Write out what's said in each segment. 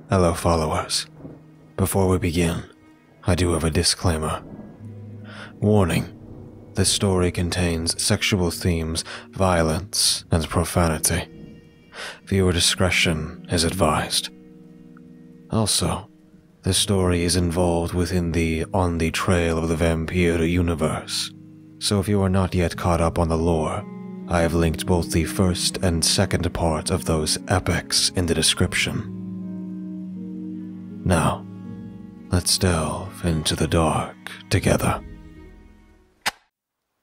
Hello, followers. Before we begin, I do have a disclaimer. Warning, this story contains sexual themes, violence, and profanity. Viewer discretion is advised. Also, this story is involved within the On the Trail of the Vampyre universe, so if you are not yet caught up on the lore, I have linked both the first and second part of those epics in the description. Now, let's delve into the dark together.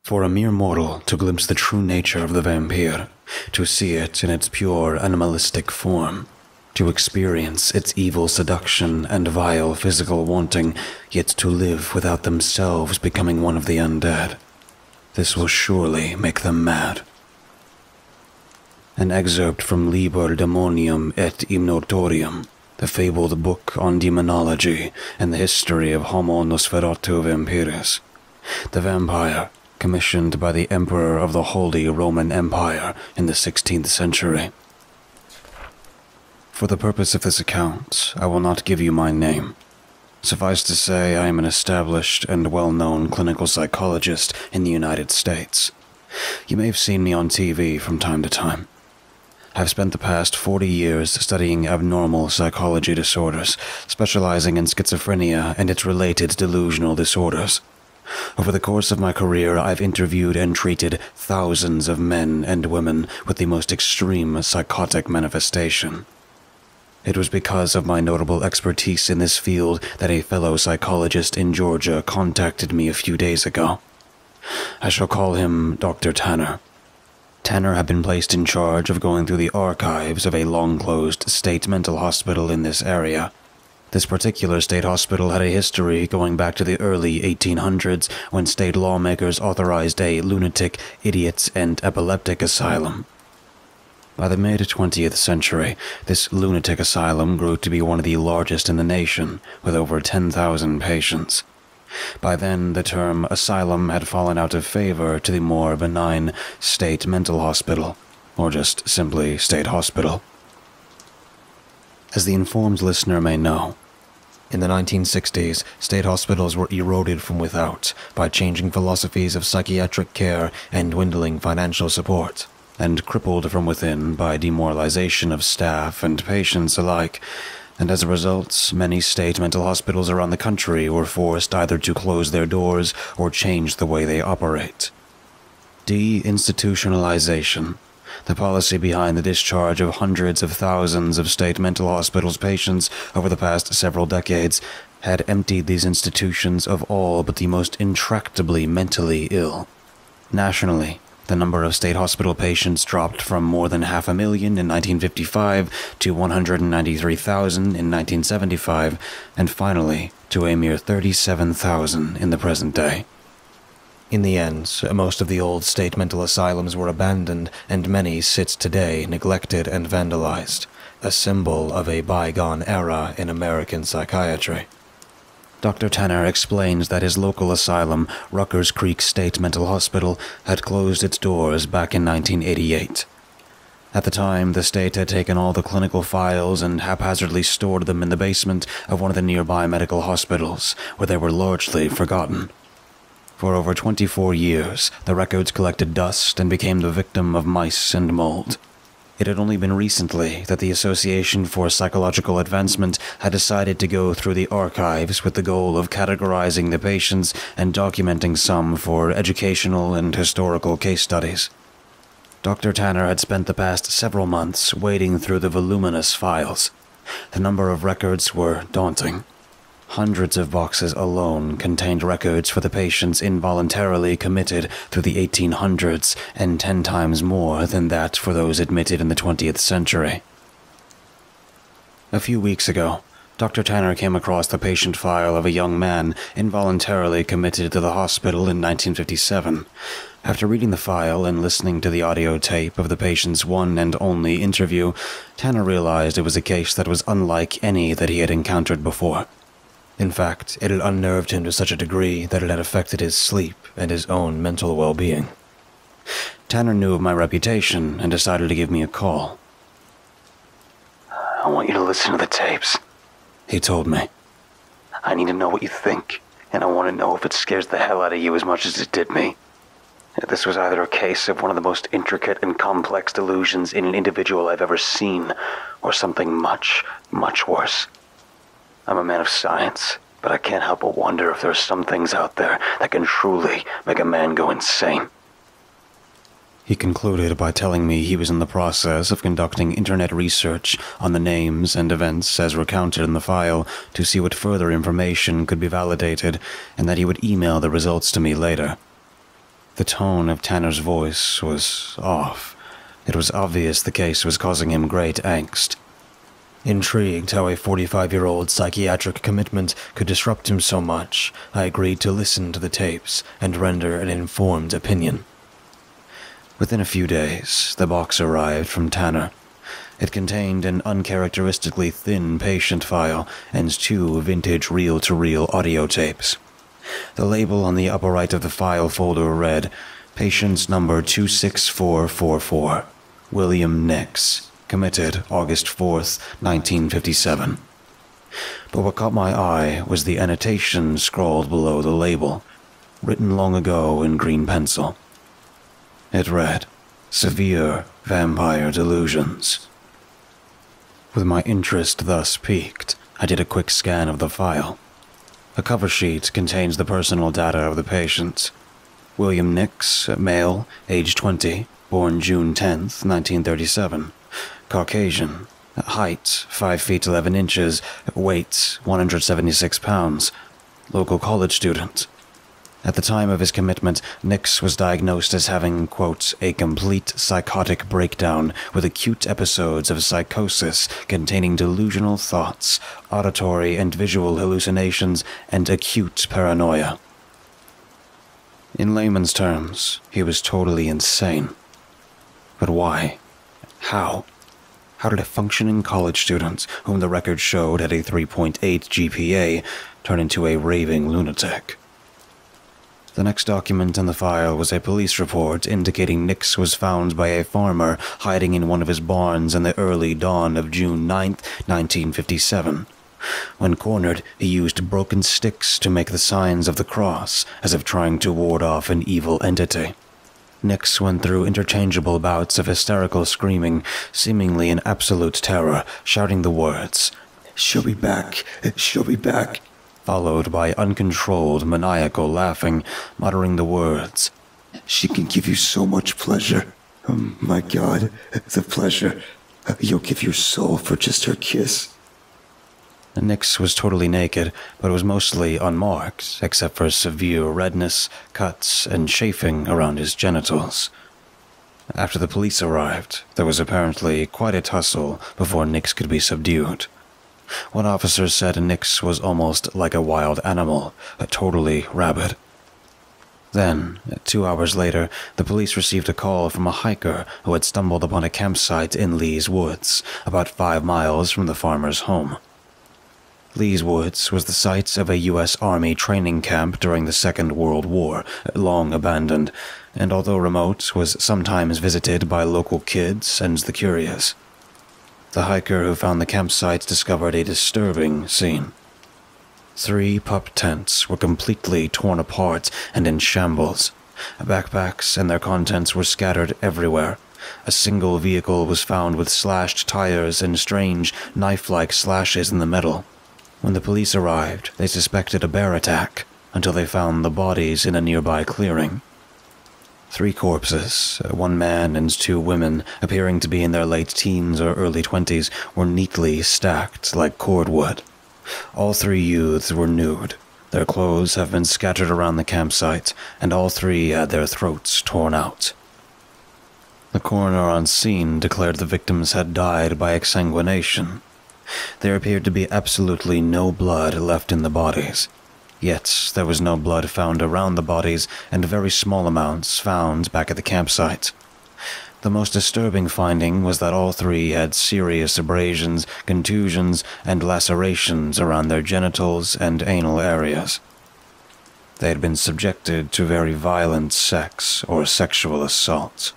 For a mere mortal to glimpse the true nature of the vampire, to see it in its pure animalistic form, to experience its evil seduction and vile physical wanting, yet to live without themselves becoming one of the undead, this will surely make them mad. An excerpt from Liber Demonium et Imnotorium, the fabled book on demonology and the history of Homo Nosferatu Vampiris, the vampire commissioned by the Emperor of the Holy Roman Empire in the 16th century. For the purpose of this account, I will not give you my name. Suffice to say, I am an established and well-known clinical psychologist in the United States. You may have seen me on TV from time to time. I've spent the past 40 years studying abnormal psychology disorders, specializing in schizophrenia and its related delusional disorders. Over the course of my career, I've interviewed and treated thousands of men and women with the most extreme psychotic manifestation. It was because of my notable expertise in this field that a fellow psychologist in Georgia contacted me a few days ago. I shall call him Dr. Tanner. Tanner had been placed in charge of going through the archives of a long-closed state mental hospital in this area. This particular state hospital had a history going back to the early 1800s when state lawmakers authorized a lunatic, idiot, and epileptic asylum. By the mid-20th century, this lunatic asylum grew to be one of the largest in the nation, with over 10,000 patients. By then, the term asylum had fallen out of favor to the more benign state mental hospital, or just simply state hospital. As the informed listener may know, in the 1960s, state hospitals were eroded from without by changing philosophies of psychiatric care and dwindling financial support, and crippled from within by demoralization of staff and patients alike. And as a result, many state mental hospitals around the country were forced either to close their doors or change the way they operate. Deinstitutionalization, the policy behind the discharge of hundreds of thousands of state mental hospitals patients over the past several decades, had emptied these institutions of all but the most intractably mentally ill. Nationally, the number of state hospital patients dropped from more than 500,000 in 1955 to 193,000 in 1975, and finally to a mere 37,000 in the present day. In the end, most of the old state mental asylums were abandoned, and many sit today neglected and vandalized, a symbol of a bygone era in American psychiatry. Dr. Tanner explains that his local asylum, Ruckers Creek State Mental Hospital, had closed its doors back in 1988. At the time, the state had taken all the clinical files and haphazardly stored them in the basement of one of the nearby medical hospitals, where they were largely forgotten. For over 24 years, the records collected dust and became the victim of mice and mold. It had only been recently that the Association for Psychological Advancement had decided to go through the archives with the goal of categorizing the patients and documenting some for educational and historical case studies. Dr. Tanner had spent the past several months wading through the voluminous files. The number of records were daunting. Hundreds of boxes alone contained records for the patients involuntarily committed through the 1800s, and 10 times more than that for those admitted in the 20th century. A few weeks ago, Dr. Tanner came across the patient file of a young man involuntarily committed to the hospital in 1957. After reading the file and listening to the audio tape of the patient's one and only interview, Tanner realized it was a case that was unlike any that he had encountered before. In fact, it had unnerved him to such a degree that it had affected his sleep and his own mental well-being. Tanner knew of my reputation and decided to give me a call. I want you to listen to the tapes. he told me. "I need to know what you think, and I want to know if it scares the hell out of you as much as it did me. This was either a case of one of the most intricate and complex delusions in an individual I've ever seen, or something much, much worse. I'm a man of science, but I can't help but wonder if there are some things out there that can truly make a man go insane." He concluded by telling me he was in the process of conducting internet research on the names and events as recounted in the file to see what further information could be validated, and that he would email the results to me later. The tone of Tanner's voice was off. It was obvious the case was causing him great angst. Intrigued how a 45-year-old psychiatric commitment could disrupt him so much, I agreed to listen to the tapes and render an informed opinion. Within a few days, the box arrived from Tanner. It contained an uncharacteristically thin patient file and 2 vintage reel-to-reel audio tapes. The label on the upper right of the file folder read, "Patient's number 26444, William Nix, committed August 4th, 1957. But what caught my eye was the annotation scrawled below the label, written long ago in green pencil. It read, "Severe vampire delusions." With my interest thus piqued, I did a quick scan of the file. A cover sheet contains the personal data of the patient. William Nix, male, age 20, born June 10th, 1937. Caucasian, height 5 feet 11 inches, weight 176 pounds. Local college student. At the time of his commitment, Nix was diagnosed as having, quote, "a complete psychotic breakdown with acute episodes of psychosis containing delusional thoughts, auditory and visual hallucinations, and acute paranoia." In layman's terms, he was totally insane. But why? How? How did a functioning college student, whom the record showed had a 3.8 GPA, turn into a raving lunatic? The next document in the file was a police report indicating Nix was found by a farmer hiding in one of his barns in the early dawn of June 9th, 1957. When cornered, he used broken sticks to make the signs of the cross, as if trying to ward off an evil entity. Nix went through interchangeable bouts of hysterical screaming, seemingly in absolute terror, shouting the words, "She'll be back, she'll be back," followed by uncontrolled, maniacal laughing, muttering the words, "She can give you so much pleasure. Oh my God, the pleasure. You'll give your soul for just her kiss." Nix was totally naked, but was mostly unmarked, except for severe redness, cuts, and chafing around his genitals. After the police arrived, there was apparently quite a tussle before Nix could be subdued. One officer said Nix was almost like a wild animal, totally rabid. Then, 2 hours later, the police received a call from a hiker who had stumbled upon a campsite in Lee's Woods, about 5 miles from the farmer's home. Lee's Woods was the site of a U.S. Army training camp during the Second World War, long abandoned, and although remote, was sometimes visited by local kids and the curious. The hiker who found the campsite discovered a disturbing scene. 3 pup tents were completely torn apart and in shambles. Backpacks and their contents were scattered everywhere. A single vehicle was found with slashed tires and strange, knife-like slashes in the metal. When the police arrived, they suspected a bear attack, until they found the bodies in a nearby clearing. 3 corpses, 1 man and 2 women, appearing to be in their late teens or early 20s, were neatly stacked like cordwood. All 3 youths were nude. Their clothes have been scattered around the campsite, and all 3 had their throats torn out. The coroner on scene declared the victims had died by exsanguination. There appeared to be absolutely no blood left in the bodies. Yet there was no blood found around the bodies, and very small amounts found back at the campsite. The most disturbing finding was that all 3 had serious abrasions, contusions, and lacerations around their genitals and anal areas. They had been subjected to very violent sex or sexual assault.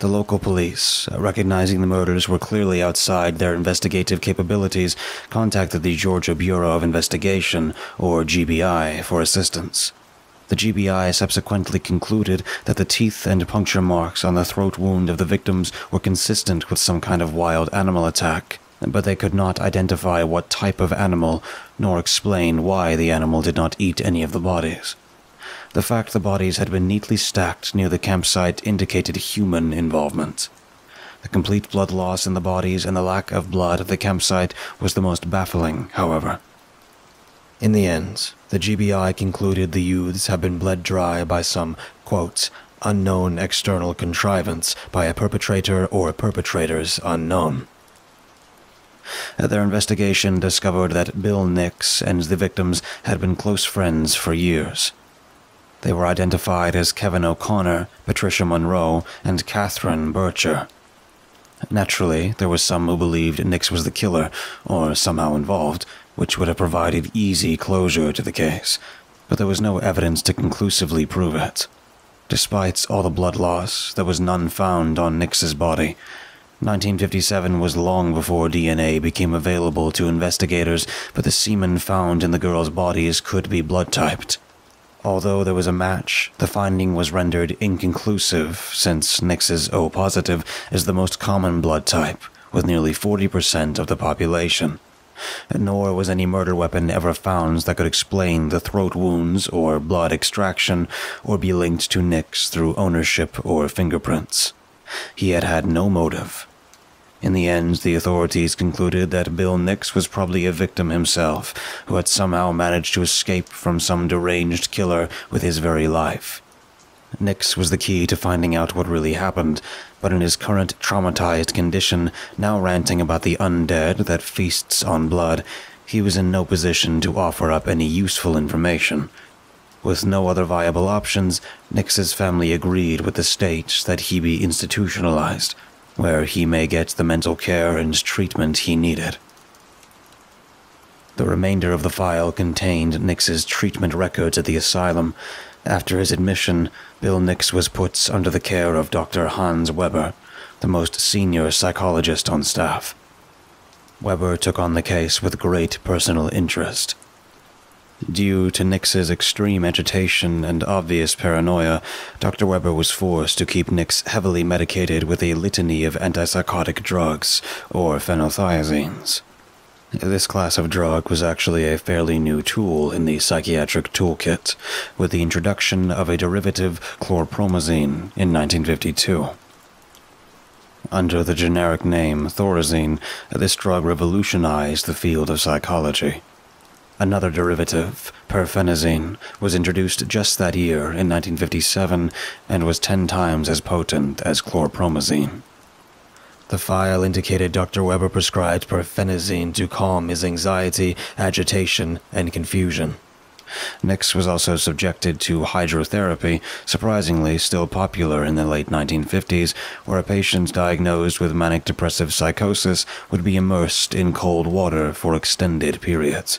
The local police, recognizing the murders were clearly outside their investigative capabilities, contacted the Georgia Bureau of Investigation, or GBI, for assistance. The GBI subsequently concluded that the teeth and puncture marks on the throat wound of the victims were consistent with some kind of wild animal attack, but they could not identify what type of animal, nor explain why the animal did not eat any of the bodies. The fact the bodies had been neatly stacked near the campsite indicated human involvement. The complete blood loss in the bodies and the lack of blood at the campsite was the most baffling, however. In the end, the GBI concluded the youths had been bled dry by some, quote, unknown external contrivance by a perpetrator or perpetrators unknown. Their investigation discovered that Bill Nix and the victims had been close friends for years. They were identified as Kevin O'Connor, Patricia Monroe, and Catherine Bircher. Naturally, there was some who believed Nix was the killer, or somehow involved, which would have provided easy closure to the case, but there was no evidence to conclusively prove it. Despite all the blood loss, there was none found on Nix's body. 1957 was long before DNA became available to investigators, but the semen found in the girls' bodies could be blood-typed. Although there was a match, the finding was rendered inconclusive since Nix's O-positive is the most common blood type, with nearly 40% of the population. Nor was any murder weapon ever found that could explain the throat wounds or blood extraction or be linked to Nix through ownership or fingerprints. He had had no motive. In the end, the authorities concluded that Bill Nix was probably a victim himself, who had somehow managed to escape from some deranged killer with his very life. Nix was the key to finding out what really happened, but in his current traumatized condition, now ranting about the undead that feasts on blood, he was in no position to offer up any useful information. With no other viable options, Nix's family agreed with the state that he be institutionalized, where he may get the mental care and treatment he needed. The remainder of the file contained Nix's treatment records at the asylum. After his admission, Bill Nix was put under the care of Dr. Hans Weber, the most senior psychologist on staff. Weber took on the case with great personal interest. Due to Nix's extreme agitation and obvious paranoia, Dr. Weber was forced to keep Nix heavily medicated with a litany of antipsychotic drugs, or phenothiazines. This class of drug was actually a fairly new tool in the psychiatric toolkit, with the introduction of a derivative, chlorpromazine, in 1952. Under the generic name Thorazine, this drug revolutionized the field of psychology. Another derivative, perfenazine, was introduced just that year in 1957 and was 10 times as potent as chlorpromazine. The file indicated Dr. Weber prescribed perfenazine to calm his anxiety, agitation, and confusion. Nix was also subjected to hydrotherapy, surprisingly still popular in the late 1950s, where a patient diagnosed with manic-depressive psychosis would be immersed in cold water for extended periods.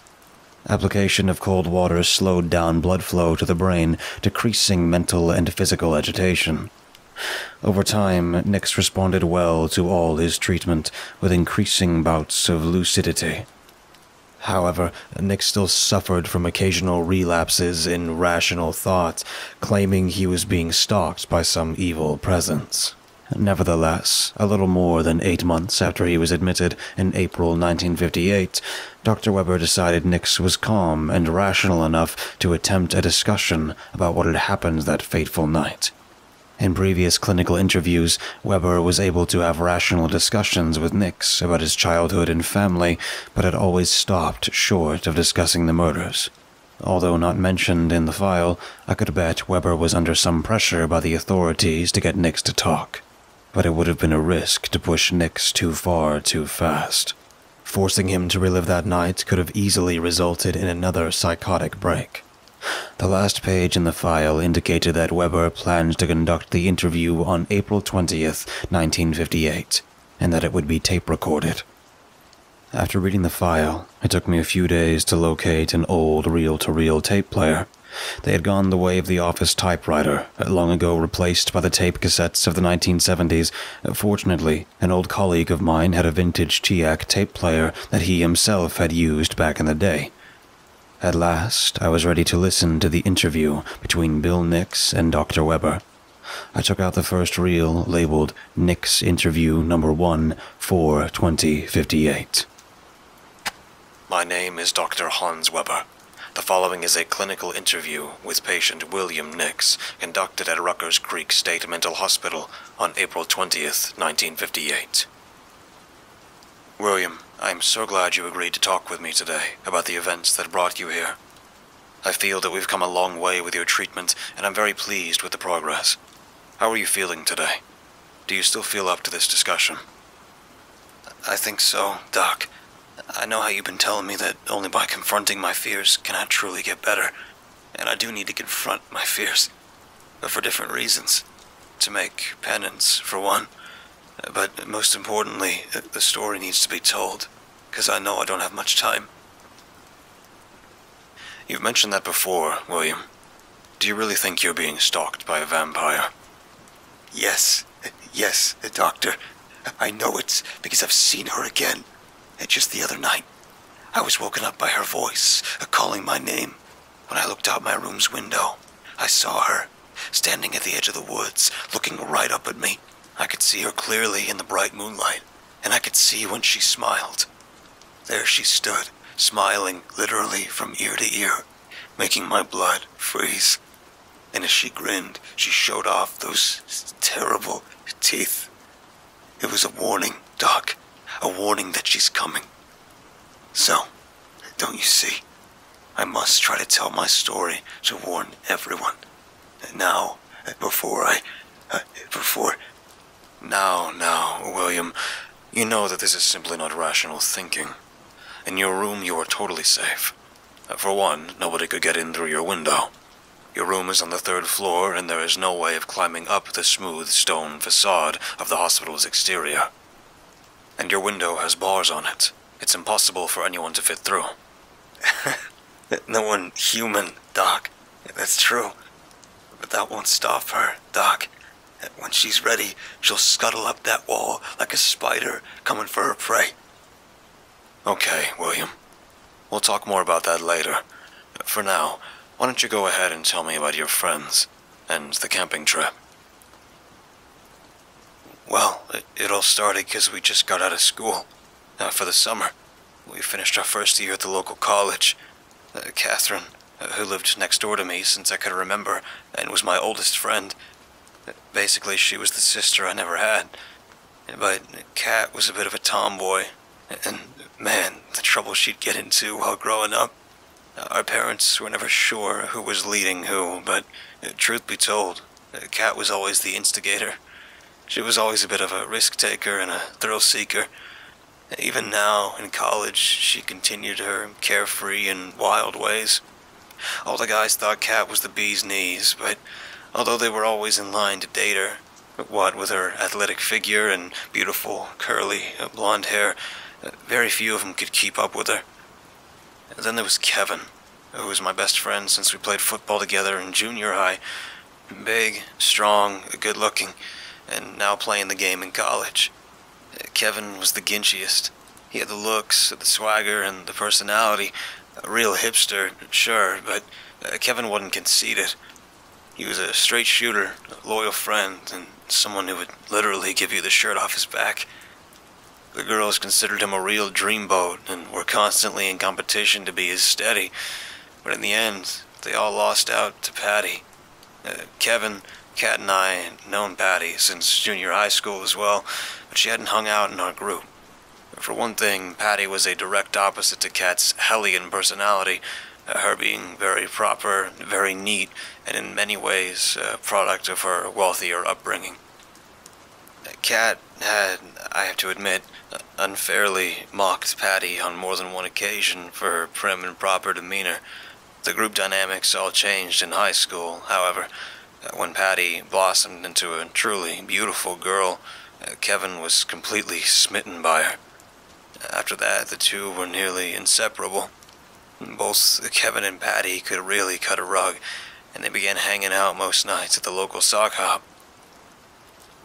Application of cold water slowed down blood flow to the brain, decreasing mental and physical agitation. Over time, Nix responded well to all his treatment, with increasing bouts of lucidity. However, Nix still suffered from occasional relapses in rational thought, claiming he was being stalked by some evil presence. Nevertheless, a little more than 8 months after he was admitted in April 1958, Dr. Weber decided Nix was calm and rational enough to attempt a discussion about what had happened that fateful night. In previous clinical interviews, Weber was able to have rational discussions with Nix about his childhood and family, but had always stopped short of discussing the murders. Although not mentioned in the file, I could bet Weber was under some pressure by the authorities to get Nix to talk. But it would have been a risk to push Nix too far too fast. Forcing him to relive that night could have easily resulted in another psychotic break. The last page in the file indicated that Weber planned to conduct the interview on April 20th, 1958, and that it would be tape-recorded. After reading the file, it took me a few days to locate an old reel-to-reel tape player. They had gone the way of the office typewriter, long ago replaced by the tape cassettes of the 1970s. Fortunately, an old colleague of mine had a vintage TIAC tape player that he himself had used back in the day. At last, I was ready to listen to the interview between Bill Nix and Dr. Weber. I took out the first reel, labeled Nix Interview Number 1 for 2058. My name is Dr. Hans Weber. The following is a clinical interview with patient William Nix, conducted at Rutgers Creek State Mental Hospital on April 20th, 1958. William, I am so glad you agreed to talk with me today about the events that brought you here. I feel that we've come a long way with your treatment, and I'm very pleased with the progress. How are you feeling today? Do you still feel up to this discussion? I think so, Doc. I know how you've been telling me that only by confronting my fears can I truly get better, and I do need to confront my fears, but for different reasons. To make penance, for one, but most importantly, the story needs to be told, because I know I don't have much time. You've mentioned that before, William. Do you really think you're being stalked by a vampire? Yes, Doctor. I know it because I've seen her again. Just the other night, I was woken up by her voice, calling my name. When I looked out my room's window, I saw her, standing at the edge of the woods, looking right up at me. I could see her clearly in the bright moonlight, and I could see when she smiled. There she stood, smiling literally from ear to ear, making my blood freeze. And as she grinned, she showed off those terrible teeth. It was a warning, Doc. A warning that she's coming. So, don't you see? I must try to tell my story to warn everyone. Now, Now, William, you know that this is simply not rational thinking. In your room, you are totally safe. For one, nobody could get in through your window. Your room is on the 3rd floor, and there is no way of climbing up the smooth stone facade of the hospital's exterior. And your window has bars on it. It's impossible for anyone to fit through. No one human, Doc. That's true. But that won't stop her, Doc. When she's ready, she'll scuttle up that wall like a spider coming for her prey. Okay, William. We'll talk more about that later. For now, why don't you go ahead and tell me about your friends and the camping trip? Well, it all started because we just got out of school. For the summer. We finished our first year at the local college. Catherine, who lived next door to me since I could remember, and was my oldest friend. Basically, she was the sister I never had. But Kat was a bit of a tomboy. And, man, the trouble she'd get into while growing up. Our parents were never sure who was leading who, but truth be told, Kat was always the instigator. She was always a bit of a risk-taker and a thrill-seeker. Even now, in college, she continued her carefree and wild ways. All the guys thought Kat was the bee's knees, but although they were always in line to date her, what with her athletic figure and beautiful, curly, blonde hair, very few of them could keep up with her. And then there was Kevin, who was my best friend since we played football together in junior high. Big, strong, good-looking, and now playing the game in college. Kevin was the ginchiest. He had the looks, the swagger, and the personality. A real hipster, sure, but Kevin wasn't conceited. He was a straight shooter, a loyal friend, and someone who would literally give you the shirt off his back. The girls considered him a real dreamboat and were constantly in competition to be his steady. But in the end, they all lost out to Patty. Kevin, Kat and I had known Patty since junior high school as well, but she hadn't hung out in our group. For one thing, Patty was a direct opposite to Kat's hellion personality, her being very proper, very neat, and in many ways a product of her wealthier upbringing. Kat had, I have to admit, unfairly mocked Patty on more than one occasion for her prim and proper demeanor. The group dynamics all changed in high school, however. When Patty blossomed into a truly beautiful girl, Kevin was completely smitten by her. After that, the two were nearly inseparable. Both Kevin and Patty could really cut a rug, and they began hanging out most nights at the local sock hop.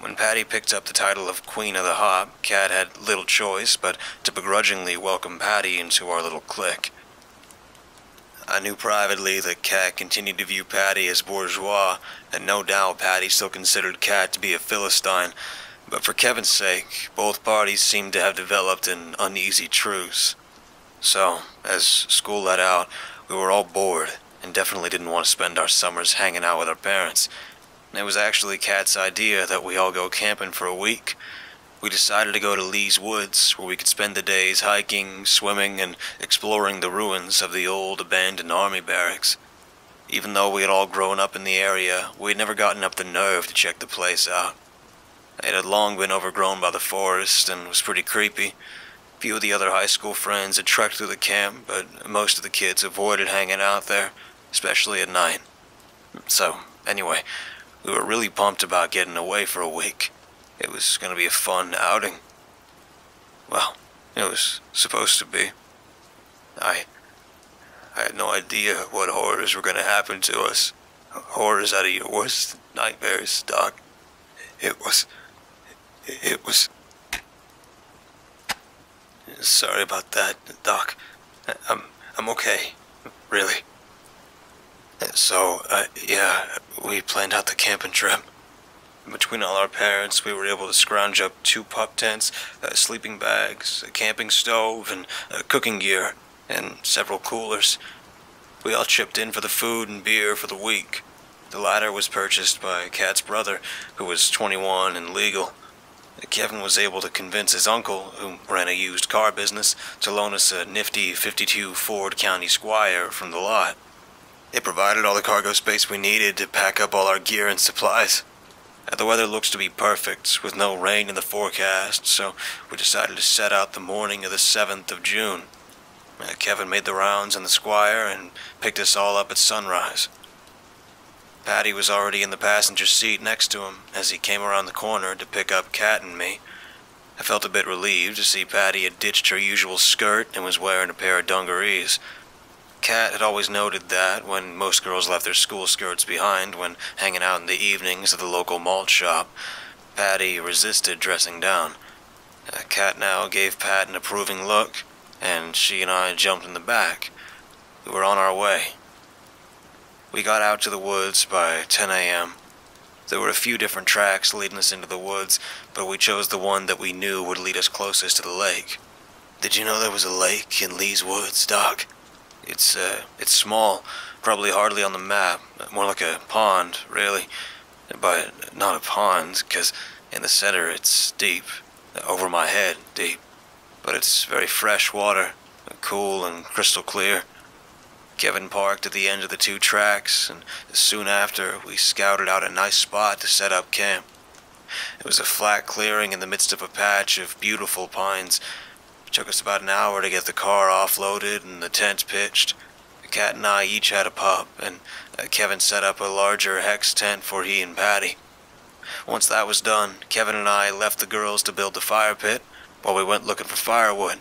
When Patty picked up the title of Queen of the Hop, Kat had little choice but to begrudgingly welcome Patty into our little clique. I knew privately that Kat continued to view Patty as bourgeois, and no doubt Patty still considered Kat to be a Philistine, but for Kevin's sake, both parties seemed to have developed an uneasy truce. So, as school let out, we were all bored, and definitely didn't want to spend our summers hanging out with our parents. It was actually Kat's idea that we all go camping for a week. We decided to go to Lee's Woods, where we could spend the days hiking, swimming, and exploring the ruins of the old abandoned army barracks. Even though we had all grown up in the area, we had never gotten up the nerve to check the place out. It had long been overgrown by the forest and was pretty creepy. A few of the other high school friends had trekked through the camp, but most of the kids avoided hanging out there, especially at night. So, anyway, we were really pumped about getting away for a week. It was going to be a fun outing. Well, it was supposed to be. I had no idea what horrors were going to happen to us. Horrors out of your worst nightmares, Doc. It was... Sorry about that, Doc. I'm okay. Really. So, yeah, we planned out the camping trip. Between all our parents, we were able to scrounge up 2 pup tents, sleeping bags, a camping stove, and cooking gear, and several coolers. We all chipped in for the food and beer for the week. The latter was purchased by Kat's brother, who was 21 and legal. Kevin was able to convince his uncle, who ran a used car business, to loan us a nifty '52 Ford County Squire from the lot. It provided all the cargo space we needed to pack up all our gear and supplies. The weather looks to be perfect, with no rain in the forecast, so we decided to set out the morning of the 7th of June. Kevin made the rounds in the Squire and picked us all up at sunrise. Patty was already in the passenger seat next to him as he came around the corner to pick up Kat and me. I felt a bit relieved to see Patty had ditched her usual skirt and was wearing a pair of dungarees. Kat had always noted that when most girls left their school skirts behind when hanging out in the evenings at the local malt shop, Patty resisted dressing down. Kat now gave Pat an approving look, and she and I jumped in the back. We were on our way. We got out to the woods by 10 a.m. There were a few different tracks leading us into the woods, but we chose the one that we knew would lead us closest to the lake. Did you know there was a lake in Lee's Woods, Doc? It's small, probably hardly on the map, more like a pond, really. But not a pond, because in the center it's deep, over my head deep. But it's very fresh water, cool and crystal clear. Kevin parked at the end of the 2 tracks, and soon after, we scouted out a nice spot to set up camp. It was a flat clearing in the midst of a patch of beautiful pines. It took us about an hour to get the car offloaded and the tent pitched. Kat and I each had a pup, and Kevin set up a larger hex tent for he and Patty. Once that was done, Kevin and I left the girls to build the fire pit, while we went looking for firewood.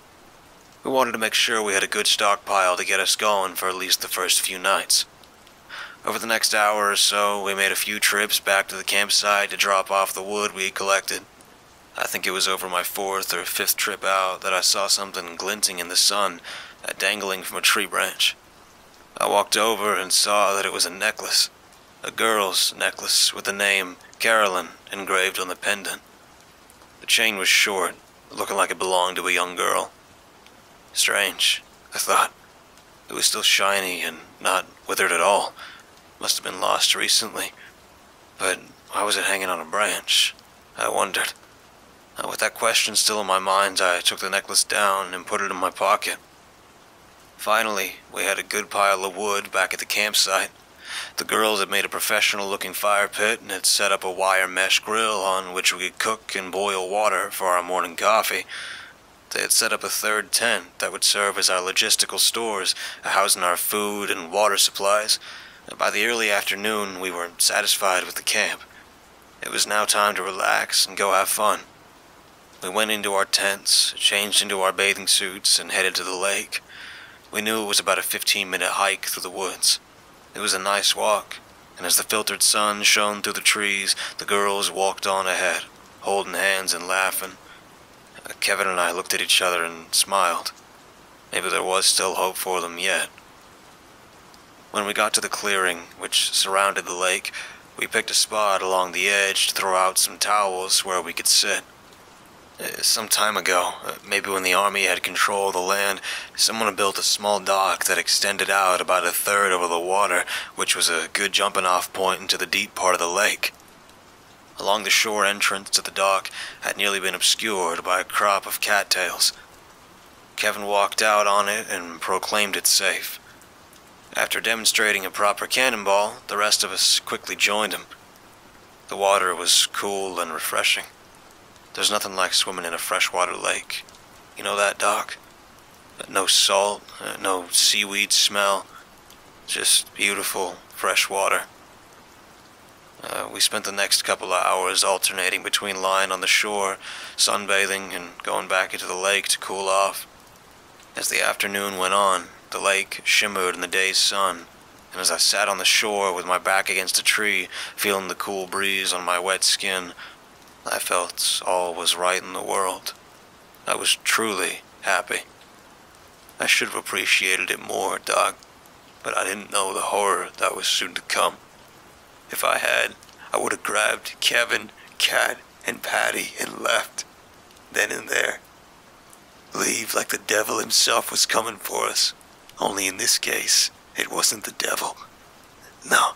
We wanted to make sure we had a good stockpile to get us going for at least the first few nights. Over the next hour or so, we made a few trips back to the campsite to drop off the wood we had collected. I think it was over my 4th or 5th trip out that I saw something glinting in the sun, dangling from a tree branch. I walked over and saw that it was a necklace. A girl's necklace with the name Carolyn engraved on the pendant. The chain was short, looking like it belonged to a young girl. Strange, I thought. It was still shiny and not withered at all. Must have been lost recently. But why was it hanging on a branch? I wondered. With that question still in my mind, I took the necklace down and put it in my pocket. Finally, we had a good pile of wood back at the campsite. The girls had made a professional-looking fire pit and had set up a wire mesh grill on which we could cook and boil water for our morning coffee. They had set up a 3rd tent that would serve as our logistical stores, housing our food and water supplies. By the early afternoon, we were satisfied with the camp. It was now time to relax and go have fun. We went into our tents, changed into our bathing suits, and headed to the lake. We knew it was about a 15-minute hike through the woods. It was a nice walk, and as the filtered sun shone through the trees, the girls walked on ahead, holding hands and laughing. Kevin and I looked at each other and smiled. Maybe there was still hope for them yet. When we got to the clearing, which surrounded the lake, we picked a spot along the edge to throw out some towels where we could sit. Some time ago, maybe when the army had control of the land, someone had built a small dock that extended out about a third over the water, which was a good jumping-off point into the deep part of the lake. Along the shore entrance to the dock had nearly been obscured by a crop of cattails. Kevin walked out on it and proclaimed it safe. After demonstrating a proper cannonball, the rest of us quickly joined him. The water was cool and refreshing. There's nothing like swimming in a freshwater lake. You know that, Doc? No salt, no seaweed smell, just beautiful fresh water. We spent the next couple of hours alternating between lying on the shore, sunbathing, and going back into the lake to cool off. As the afternoon went on, the lake shimmered in the day's sun, and as I sat on the shore with my back against a tree, feeling the cool breeze on my wet skin, I felt all was right in the world. I was truly happy. I should have appreciated it more, Doc, but I didn't know the horror that was soon to come. If I had, I would have grabbed Kevin, Kat, and Patty and left, then and there. Leave like the devil himself was coming for us. Only in this case, it wasn't the devil. No,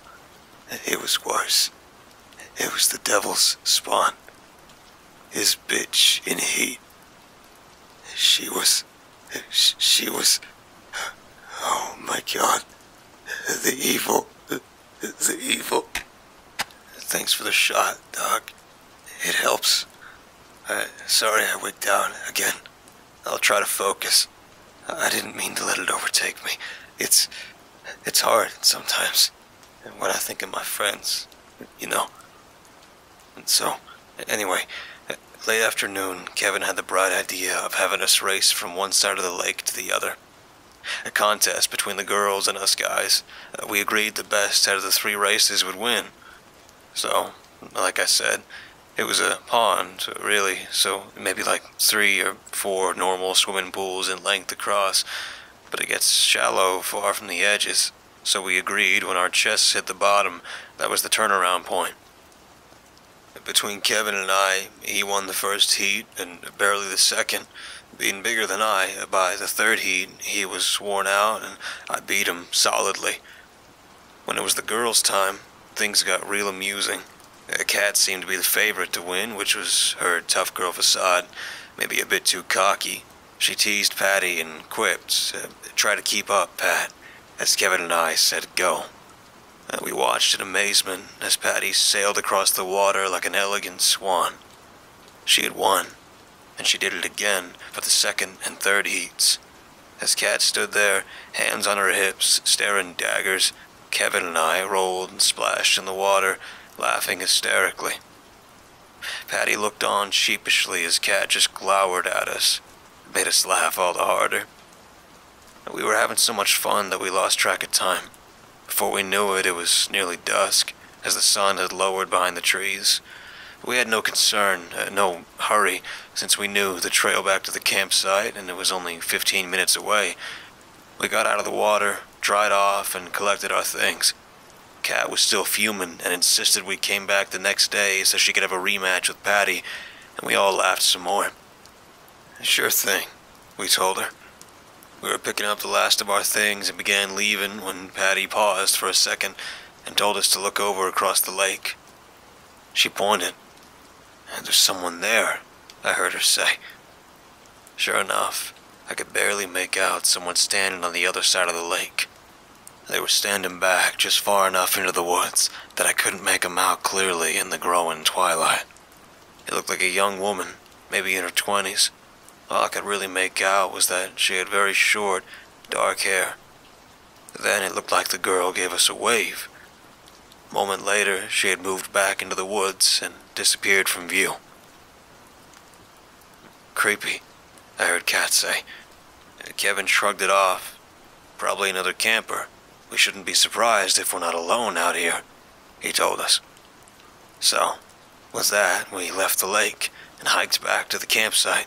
it was worse. It was the devil's spawn. His bitch in heat. She was, oh my God, the evil. Thanks for the shot, Doc. It helps. Sorry I wigged out again. I'll try to focus. I didn't mean to let it overtake me. It's hard sometimes. When I think of my friends, you know. And so, anyway, late afternoon, Kevin had the bright idea of having us race from one side of the lake to the other. A contest between the girls and us guys. We agreed the best out of the 3 races would win. So, like I said, it was a pond, really, so maybe like 3 or 4 normal swimming pools in length across, but it gets shallow far from the edges, so we agreed when our chests hit the bottom, that was the turnaround point. Between Kevin and I, he won the first heat and barely the second. Being bigger than I, by the 3rd heat, he was worn out and I beat him solidly. When it was the girls' time, things got real amusing. Kat seemed to be the favorite to win, which was her tough girl facade, maybe a bit too cocky. She teased Patty and quipped, "Try to keep up, Pat," as Kevin and I said go. We watched in amazement as Patty sailed across the water like an elegant swan. She had won, and she did it again for the 2nd and 3rd heats. As Kat stood there, hands on her hips, staring daggers, Kevin and I rolled and splashed in the water, laughing hysterically. Patty looked on sheepishly as Kat just glowered at us. It made us laugh all the harder. We were having so much fun that we lost track of time. Before we knew it, it was nearly dusk, as the sun had lowered behind the trees. We had no concern, no hurry, since we knew the trail back to the campsite, and it was only 15 minutes away. We got out of the water, dried off, and collected our things. Kat was still fuming and insisted we came back the next day so she could have a rematch with Patty, and we all laughed some more. Sure thing, we told her. We were picking up the last of our things and began leaving when Patty paused for a second and told us to look over across the lake. She pointed. "There's someone there," I heard her say. Sure enough, I could barely make out someone standing on the other side of the lake. They were standing back just far enough into the woods that I couldn't make them out clearly in the growing twilight. It looked like a young woman, maybe in her 20s. All I could really make out was that she had very short, dark hair. Then it looked like the girl gave us a wave. A moment later, she had moved back into the woods and disappeared from view. "Creepy," I heard Kat say. Kevin shrugged it off. Probably another camper. We shouldn't be surprised if we're not alone out here, he told us. So, with that, we left the lake and hiked back to the campsite.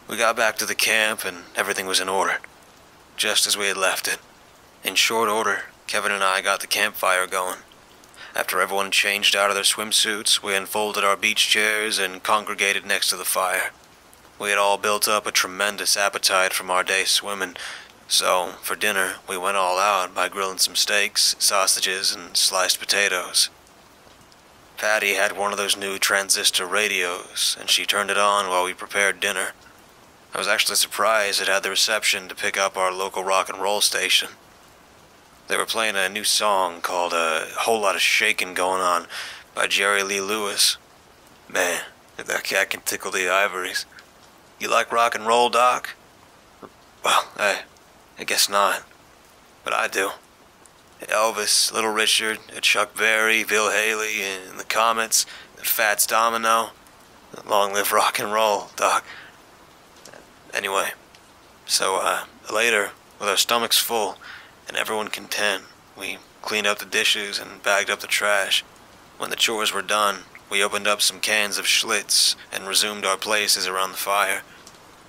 We got back to the camp and everything was in order, just as we had left it. In short order, Kevin and I got the campfire going. After everyone changed out of their swimsuits, we unfolded our beach chairs and congregated next to the fire. We had all built up a tremendous appetite from our day swimming, so for dinner we went all out by grilling some steaks, sausages, and sliced potatoes. Patty had one of those new transistor radios, and she turned it on while we prepared dinner. I was actually surprised it had the reception to pick up our local rock and roll station. They were playing a new song called A Whole Lot of Shakin' Going On by Jerry Lee Lewis. Man, that cat can tickle the ivories. You like rock and roll, Doc? Well, I guess not. But I do. Elvis, Little Richard, Chuck Berry, Bill Haley, and the Comets, Fats Domino. Long live rock and roll, Doc. Anyway, so later, with our stomachs full and everyone content, we cleaned up the dishes and bagged up the trash. When the chores were done, we opened up some cans of Schlitz and resumed our places around the fire.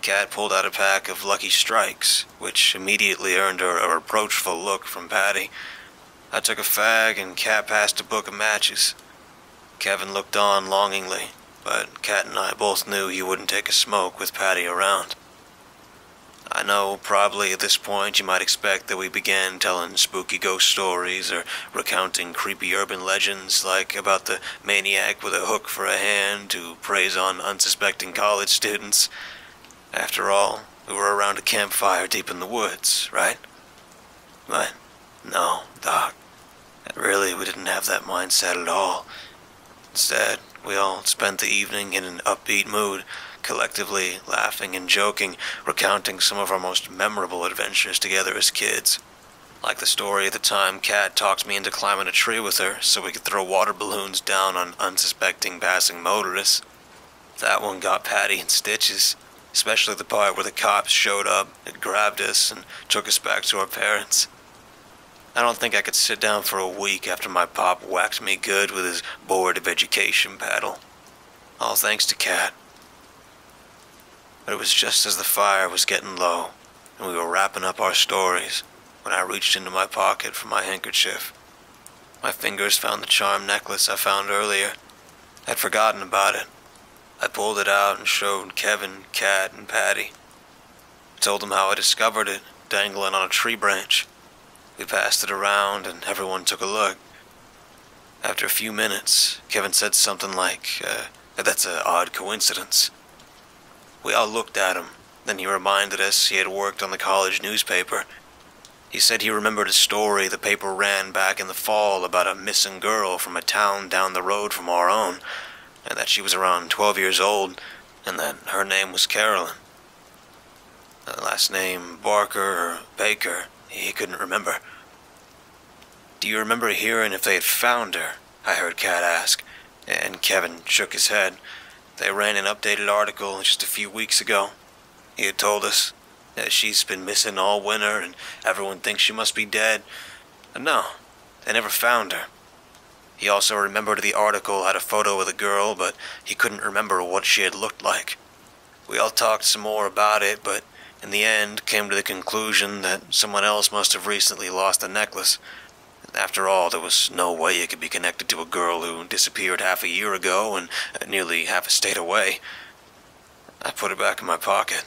Kat pulled out a pack of Lucky Strikes, which immediately earned her a reproachful look from Patty. I took a fag and Kat passed a book of matches. Kevin looked on longingly, but Kat and I both knew he wouldn't take a smoke with Patty around. I know probably at this point you might expect that we began telling spooky ghost stories or recounting creepy urban legends like about the maniac with a hook for a hand who preys on unsuspecting college students. After all, we were around a campfire deep in the woods, right? But no, Doc. Really, we didn't have that mindset at all. Instead, we all spent the evening in an upbeat mood, collectively laughing and joking, recounting some of our most memorable adventures together as kids. Like the story of the time Kat talked me into climbing a tree with her so we could throw water balloons down on unsuspecting passing motorists. That one got Patty in stitches, especially the part where the cops showed up and grabbed us and took us back to our parents. I don't think I could sit down for a week after my pop whacked me good with his Board of Education paddle. All thanks to Kat. But it was just as the fire was getting low, and we were wrapping up our stories, when I reached into my pocket for my handkerchief. My fingers found the charm necklace I found earlier. I'd forgotten about it. I pulled it out and showed Kevin, Kat, and Patty. I told them how I discovered it, dangling on a tree branch. We passed it around, and everyone took a look. After a few minutes, Kevin said something like, that's an odd coincidence. We all looked at him. Then he reminded us he had worked on the college newspaper. He said he remembered a story the paper ran back in the fall about a missing girl from a town down the road from our own, and that she was around 12 years old, and that her name was Carolyn. The last name Barker or Baker, he couldn't remember. Do you remember hearing if they had found her? I heard Kat ask, and Kevin shook his head. They ran an updated article just a few weeks ago. He had told us that she's been missing all winter and everyone thinks she must be dead. No, they never found her. He also remembered the article had a photo of the girl, but he couldn't remember what she had looked like. We all talked some more about it, but in the end came to the conclusion that someone else must have recently lost the necklace. After all, there was no way it could be connected to a girl who disappeared half a year ago and nearly half a state away. I put it back in my pocket.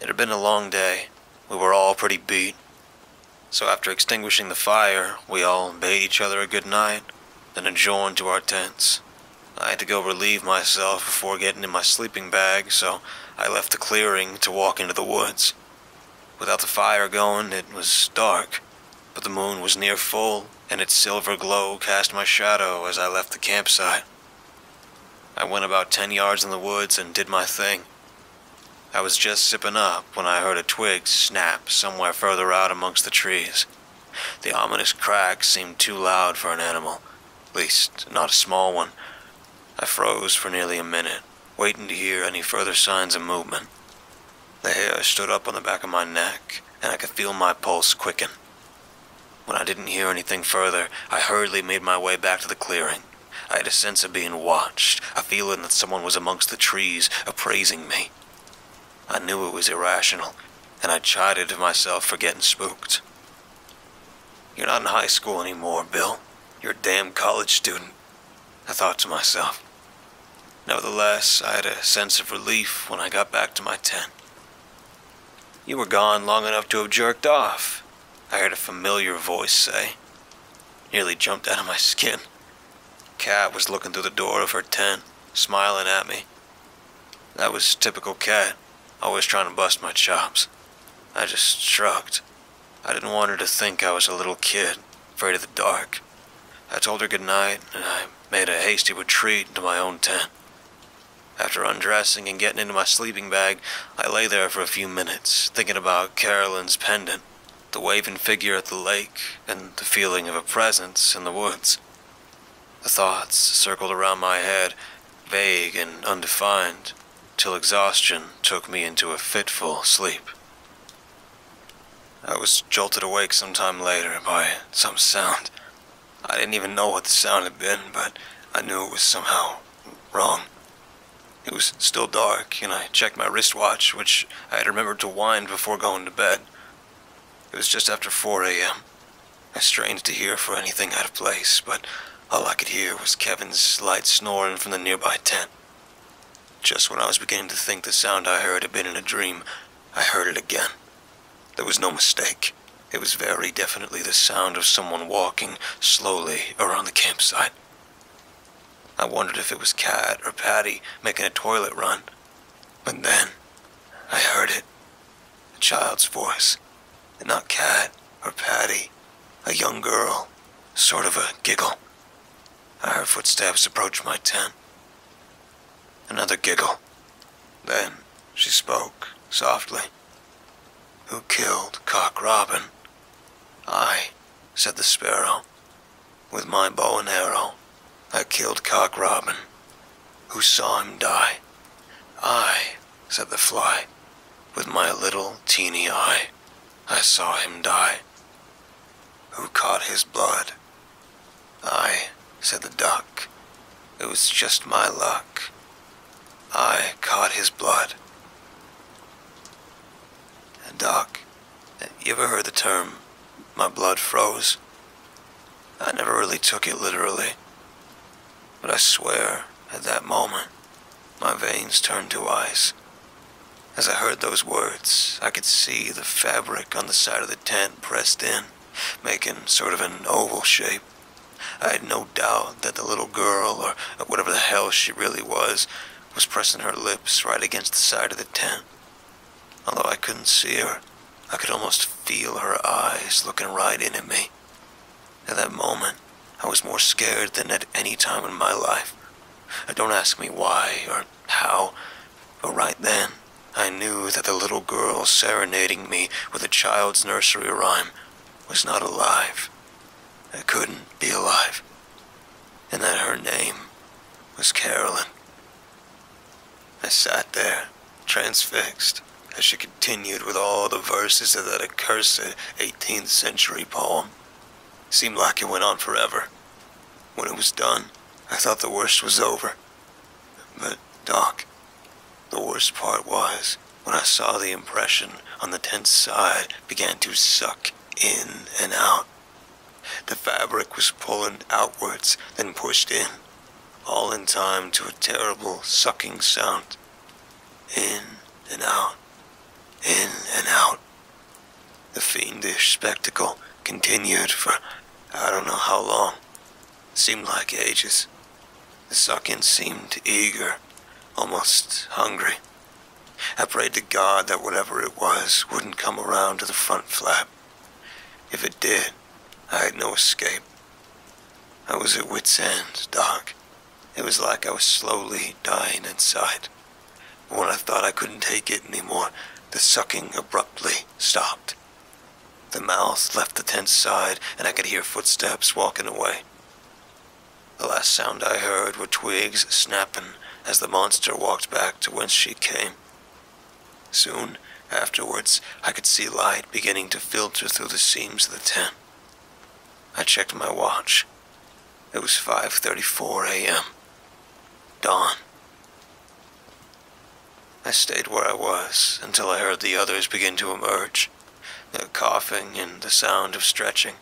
It had been a long day. We were all pretty beat. So after extinguishing the fire, we all bade each other a good night, then adjourned to our tents. I had to go relieve myself before getting in my sleeping bag, so I left the clearing to walk into the woods. Without the fire going, it was dark. But the moon was near full, and its silver glow cast my shadow as I left the campsite. I went about 10 yards in the woods and did my thing. I was just zipping up when I heard a twig snap somewhere further out amongst the trees. The ominous crack seemed too loud for an animal, at least not a small one. I froze for nearly a minute, waiting to hear any further signs of movement. They hair stood up on the back of my neck, and I could feel my pulse quicken. When I didn't hear anything further, I hurriedly made my way back to the clearing. I had a sense of being watched, a feeling that someone was amongst the trees, appraising me. I knew it was irrational, and I chided myself for getting spooked. "You're not in high school anymore, Bill. You're a damn college student," I thought to myself. Nevertheless, I had a sense of relief when I got back to my tent. "You were gone long enough to have jerked off," I heard a familiar voice say. Nearly jumped out of my skin. Kat was looking through the door of her tent, smiling at me. That was typical Kat, always trying to bust my chops. I just shrugged. I didn't want her to think I was a little kid, afraid of the dark. I told her goodnight, and I made a hasty retreat into my own tent. After undressing and getting into my sleeping bag, I lay there for a few minutes, thinking about Carolyn's pendant, the waving figure at the lake, and the feeling of a presence in the woods. The thoughts circled around my head, vague and undefined, till exhaustion took me into a fitful sleep. I was jolted awake sometime later by some sound. I didn't even know what the sound had been, but I knew it was somehow wrong. It was still dark, and I checked my wristwatch, which I had remembered to wind before going to bed. It was just after 4 a.m. I strained to hear for anything out of place, but all I could hear was Kevin's light snoring from the nearby tent. Just when I was beginning to think the sound I heard had been in a dream, I heard it again. There was no mistake. It was very definitely the sound of someone walking slowly around the campsite. I wondered if it was Kat or Patty making a toilet run. But then, I heard it. A child's voice. And not Kat or Patty. A young girl. Sort of a giggle. I heard footsteps approach my tent. Another giggle. Then, she spoke, softly. "Who killed Cock Robin?" "I," said the sparrow. "With my bow and arrow, I killed Cock Robin. Who saw him die?" "I," said the fly. "With my little teeny eye, I saw him die." "Who caught his blood?" "I," said the duck. "It was just my luck. I caught his blood." Doc, you ever heard the term, "my blood froze"? I never really took it literally. But I swear, at that moment, my veins turned to ice. As I heard those words, I could see the fabric on the side of the tent pressed in, making sort of an oval shape. I had no doubt that the little girl, or whatever the hell she really was pressing her lips right against the side of the tent. Although I couldn't see her, I could almost feel her eyes looking right in at me. At that moment, I was more scared than at any time in my life. Don't ask me why or how, but right then, I knew that the little girl serenading me with a child's nursery rhyme was not alive. It couldn't be alive. And that her name was Carolyn. I sat there, transfixed, as she continued with all the verses of that accursed 18th century poem. Seemed like it went on forever. When it was done, I thought the worst was over. But, Doc, the worst part was when I saw the impression on the tent's side began to suck in and out. The fabric was pulling outwards, then pushed in, all in time to a terrible sucking sound. In and out. In and out. The fiendish spectacle continued for I don't know how long. It seemed like ages. The suck-in seemed eager, almost hungry. I prayed to God that whatever it was wouldn't come around to the front flap. If it did, I had no escape. I was at wit's end, Doc. It was like I was slowly dying inside. But when I thought I couldn't take it anymore, the sucking abruptly stopped. The mouth left the tent's side, and I could hear footsteps walking away. The last sound I heard were twigs snapping as the monster walked back to whence she came. Soon afterwards, I could see light beginning to filter through the seams of the tent. I checked my watch. It was 5:34 a.m. Dawn. I stayed where I was until I heard the others begin to emerge, the coughing and the sound of stretching.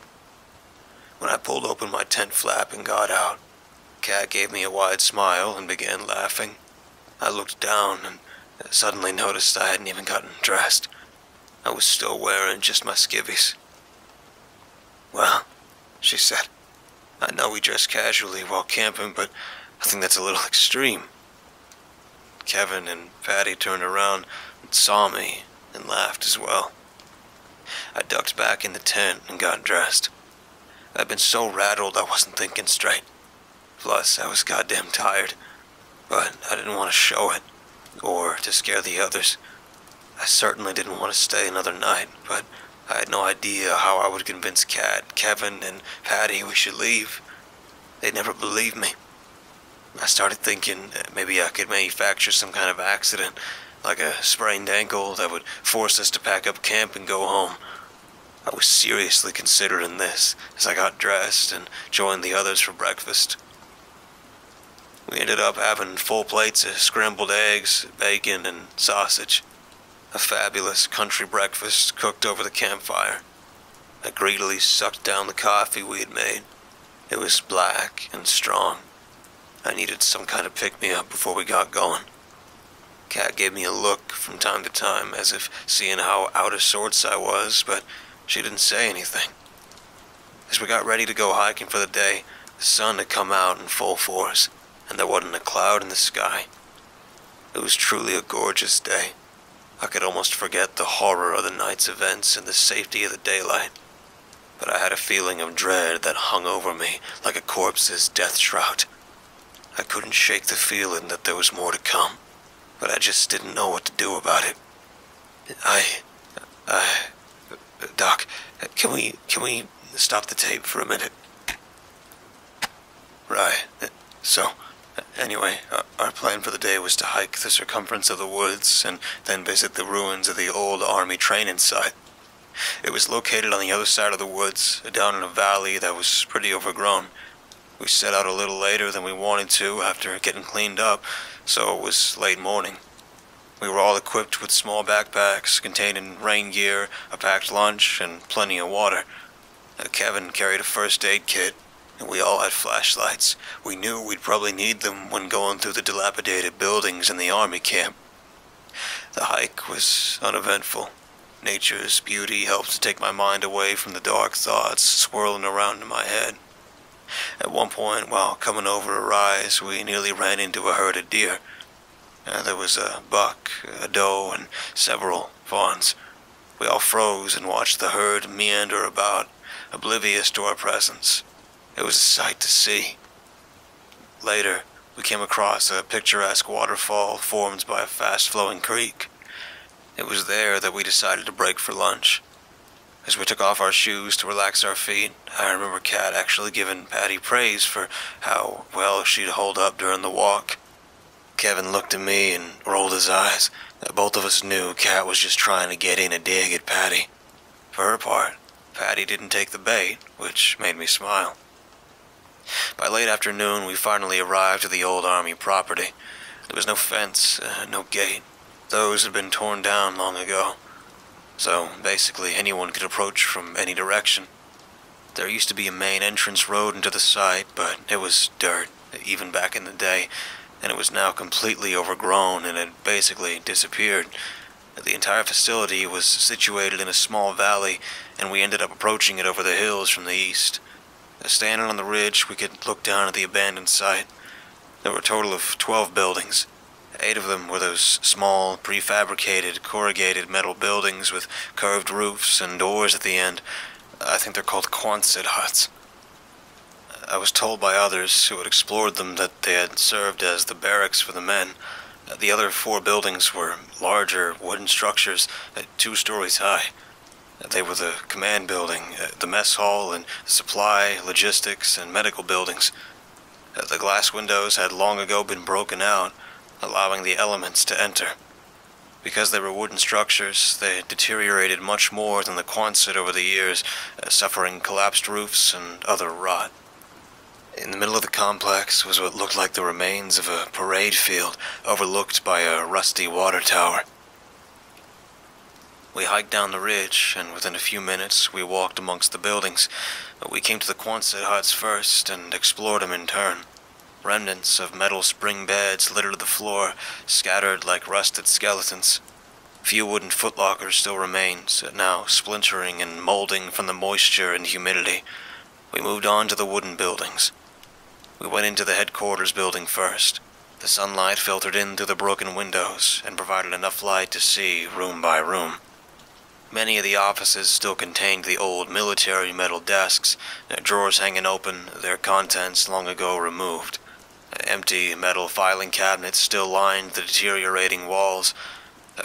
When I pulled open my tent flap and got out, Kat gave me a wide smile and began laughing. I looked down and suddenly noticed I hadn't even gotten dressed. I was still wearing just my skivvies. "Well," she said, "I know we dress casually while camping, but I think that's a little extreme." Kevin and Patty turned around and saw me and laughed as well. I ducked back in the tent and got dressed. I'd been so rattled I wasn't thinking straight. Plus, I was goddamn tired, but I didn't want to show it, or to scare the others. I certainly didn't want to stay another night, but I had no idea how I would convince Kat, Kevin, and Patty we should leave. They'd never believe me. I started thinking maybe I could manufacture some kind of accident, like a sprained ankle that would force us to pack up camp and go home. I was seriously considering this as I got dressed and joined the others for breakfast. We ended up having full plates of scrambled eggs, bacon, and sausage. A fabulous country breakfast cooked over the campfire. I greedily sucked down the coffee we had made. It was black and strong. I needed some kind of pick-me-up before we got going. Kat gave me a look from time to time as if seeing how out of sorts I was, but she didn't say anything. As we got ready to go hiking for the day, the sun had come out in full force, and there wasn't a cloud in the sky. It was truly a gorgeous day. I could almost forget the horror of the night's events and the safety of the daylight. But I had a feeling of dread that hung over me like a corpse's death shroud. I couldn't shake the feeling that there was more to come, but I just didn't know what to do about it. Doc, can we stop the tape for a minute? Right. So, anyway, our plan for the day was to hike the circumference of the woods and then visit the ruins of the old army training site. It was located on the other side of the woods, down in a valley that was pretty overgrown. We set out a little later than we wanted to after getting cleaned up, so it was late morning. We were all equipped with small backpacks containing rain gear, a packed lunch, and plenty of water. Kevin carried a first aid kit, and we all had flashlights. We knew we'd probably need them when going through the dilapidated buildings in the army camp. The hike was uneventful. Nature's beauty helped to take my mind away from the dark thoughts swirling around in my head. At one point, while coming over a rise, we nearly ran into a herd of deer. There was a buck, a doe, and several fawns. We all froze and watched the herd meander about, oblivious to our presence. It was a sight to see. Later, we came across a picturesque waterfall formed by a fast-flowing creek. It was there that we decided to break for lunch. As we took off our shoes to relax our feet, I remember Kat actually giving Patty praise for how well she'd hold up during the walk. Kevin looked at me and rolled his eyes. Both of us knew Kat was just trying to get in a dig at Patty. For her part, Patty didn't take the bait, which made me smile. By late afternoon, we finally arrived at the old army property. There was no fence, no gate. Those had been torn down long ago. So, basically, anyone could approach from any direction. There used to be a main entrance road into the site, but it was dirt, even back in the day, and it was now completely overgrown and had basically disappeared. The entire facility was situated in a small valley, and we ended up approaching it over the hills from the east. Standing on the ridge, we could look down at the abandoned site. There were a total of 12 buildings. 8 of them were those small, prefabricated, corrugated metal buildings with curved roofs and doors at the end. I think they're called Quonset huts. I was told by others who had explored them that they had served as the barracks for the men. The other 4 buildings were larger wooden structures, 2 stories high. They were the command building, the mess hall, and the supply, logistics, and medical buildings. The glass windows had long ago been broken out, allowing the elements to enter. Because they were wooden structures, they deteriorated much more than the Quonset over the years, suffering collapsed roofs and other rot. In the middle of the complex was what looked like the remains of a parade field overlooked by a rusty water tower. We hiked down the ridge, and within a few minutes we walked amongst the buildings. We came to the Quonset huts first and explored them in turn. Remnants of metal spring beds littered the floor, scattered like rusted skeletons. Few wooden footlockers still remained, now splintering and molding from the moisture and humidity. We moved on to the wooden buildings. We went into the headquarters building first. The sunlight filtered in through the broken windows and provided enough light to see room by room. Many of the offices still contained the old military metal desks, drawers hanging open, their contents long ago removed. Empty metal filing cabinets still lined the deteriorating walls.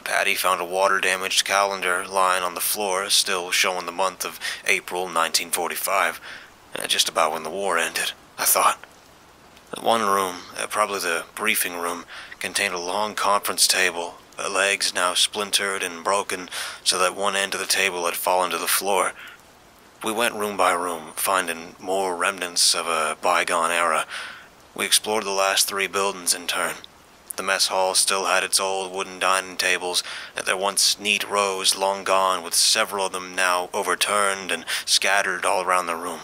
Patty found a water-damaged calendar lying on the floor, still showing the month of April 1945, just about when the war ended, I thought. One room, probably the briefing room, contained a long conference table, legs now splintered and broken so that one end of the table had fallen to the floor. We went room by room, finding more remnants of a bygone era. We explored the last 3 buildings in turn. The mess hall still had its old wooden dining tables, their once neat rows long gone, with several of them now overturned and scattered all around the room.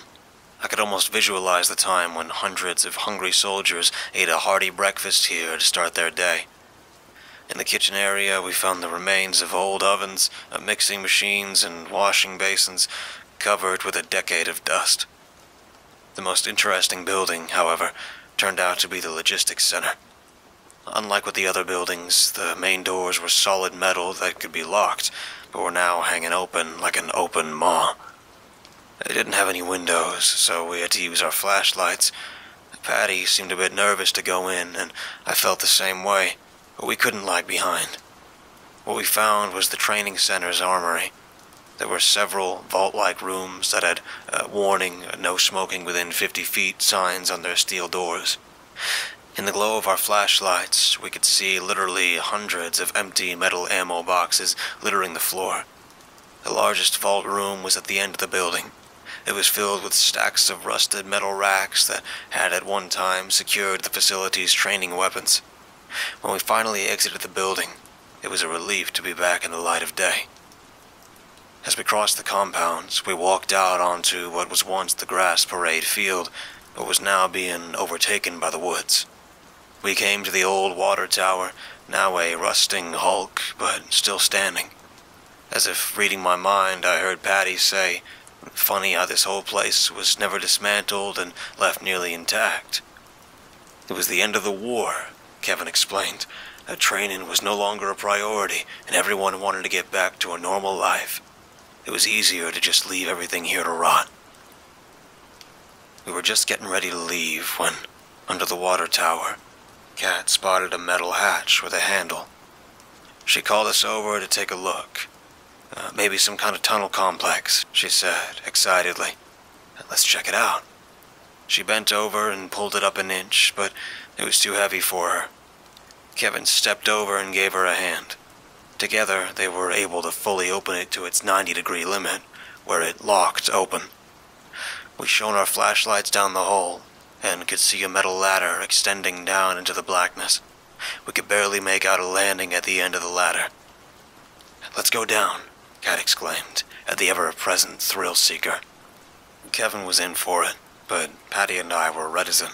I could almost visualize the time when hundreds of hungry soldiers ate a hearty breakfast here to start their day. In the kitchen area, we found the remains of old ovens, mixing machines, and washing basins covered with a decade of dust. The most interesting building, however, turned out to be the logistics center. Unlike with the other buildings, the main doors were solid metal that could be locked, but were now hanging open like an open maw. It didn't have any windows, so we had to use our flashlights. Patty seemed a bit nervous to go in, and I felt the same way, but we couldn't lag behind. What we found was the training center's armory. There were several vault-like rooms that had warning, no smoking within 50 feet signs on their steel doors. In the glow of our flashlights, we could see literally hundreds of empty metal ammo boxes littering the floor. The largest vault room was at the end of the building. It was filled with stacks of rusted metal racks that had at one time secured the facility's training weapons. When we finally exited the building, it was a relief to be back in the light of day. As we crossed the compounds, we walked out onto what was once the grass parade field, but was now being overtaken by the woods. We came to the old water tower, now a rusting hulk, but still standing. As if reading my mind, I heard Patty say, "Funny how this whole place was never dismantled and left nearly intact." It was the end of the war, Kevin explained. Training was no longer a priority, and everyone wanted to get back to a normal life. It was easier to just leave everything here to rot. We were just getting ready to leave when, under the water tower, Kat spotted a metal hatch with a handle. She called us over to take a look. Maybe some kind of tunnel complex, she said, excitedly. "Let's check it out." She bent over and pulled it up an inch, but it was too heavy for her. Kevin stepped over and gave her a hand. Together, they were able to fully open it to its 90-degree limit, where it locked open. We shone our flashlights down the hole, and could see a metal ladder extending down into the blackness. We could barely make out a landing at the end of the ladder. "Let's go down," Kat exclaimed, at the ever-present thrill-seeker. Kevin was in for it, but Patty and I were reticent.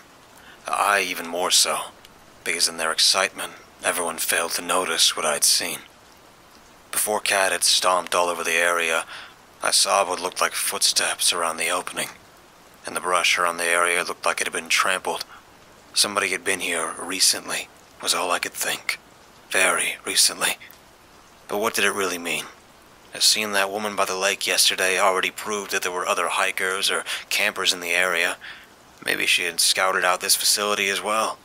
I even more so, because in their excitement, everyone failed to notice what I'd seen. Before Kat had stomped all over the area, I saw what looked like footsteps around the opening, and the brush around the area looked like it had been trampled. Somebody had been here recently, was all I could think. Very recently. But what did it really mean? Seeing that woman by the lake yesterday already proved that there were other hikers or campers in the area. Maybe she had scouted out this facility as well.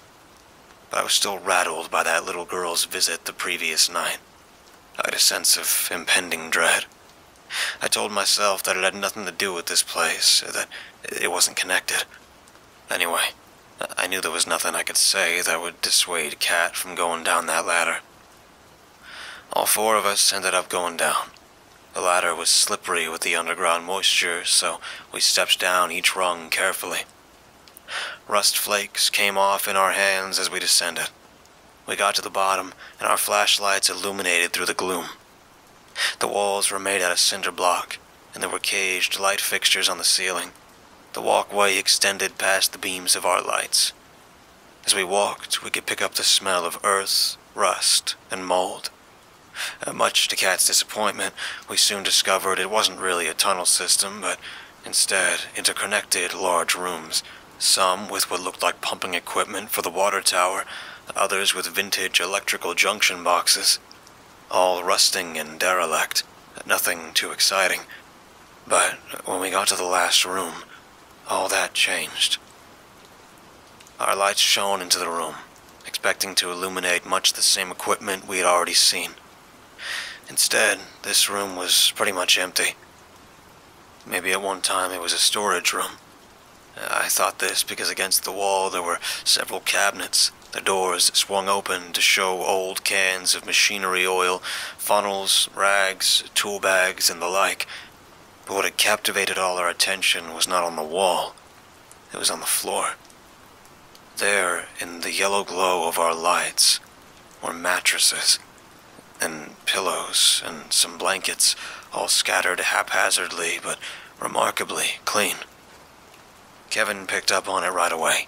But I was still rattled by that little girl's visit the previous night. I had a sense of impending dread. I told myself that it had nothing to do with this place, that it wasn't connected. Anyway, I knew there was nothing I could say that would dissuade Kat from going down that ladder. All four of us ended up going down. The ladder was slippery with the underground moisture, so we stepped down each rung carefully. Rust flakes came off in our hands as we descended. We got to the bottom, and our flashlights illuminated through the gloom. The walls were made out of cinder block, and there were caged light fixtures on the ceiling. The walkway extended past the beams of our lights. As we walked, we could pick up the smell of earth, rust, and mold. Much to Kat's disappointment, we soon discovered it wasn't really a tunnel system, but instead interconnected large rooms, some with what looked like pumping equipment for the water tower, others with vintage electrical junction boxes, all rusting and derelict, nothing too exciting. But when we got to the last room, all that changed. Our lights shone into the room, expecting to illuminate much the same equipment we had already seen. Instead, this room was pretty much empty. Maybe at one time it was a storage room. I thought this because against the wall there were several cabinets. The doors swung open to show old cans of machinery oil, funnels, rags, tool bags, and the like. But what had captivated all our attention was not on the wall. It was on the floor. There, in the yellow glow of our lights, were mattresses, and pillows, and some blankets, all scattered haphazardly, but remarkably clean. Kevin picked up on it right away.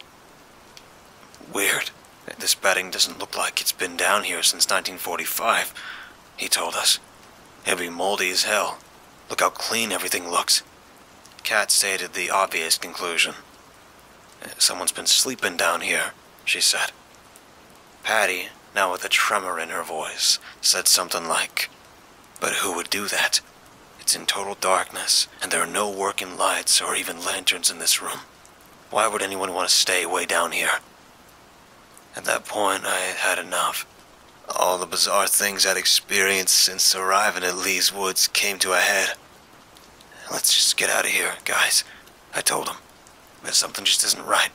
Weird. This bedding doesn't look like it's been down here since 1945, he told us. It'll be moldy as hell. Look how clean everything looks. Kat stated the obvious conclusion. Someone's been sleeping down here, she said. Patty, now with a tremor in her voice, said something like, "But who would do that? It's in total darkness, and there are no working lights or even lanterns in this room. Why would anyone want to stay way down here?" At that point, I had had enough. All the bizarre things I'd experienced since arriving at Lee's Woods came to a head. "Let's just get out of here, guys," I told him. "There's something just isn't right."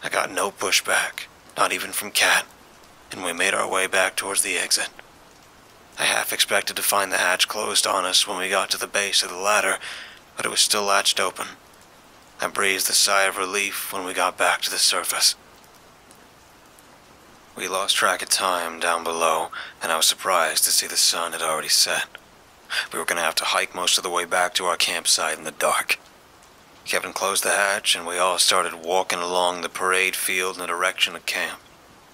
I got no pushback, not even from Kat, and we made our way back towards the exit. I half expected to find the hatch closed on us when we got to the base of the ladder, but it was still latched open. I breathed a sigh of relief when we got back to the surface. We lost track of time down below, and I was surprised to see the sun had already set. We were going to have to hike most of the way back to our campsite in the dark. Kevin closed the hatch, and we all started walking along the parade field in the direction of camp.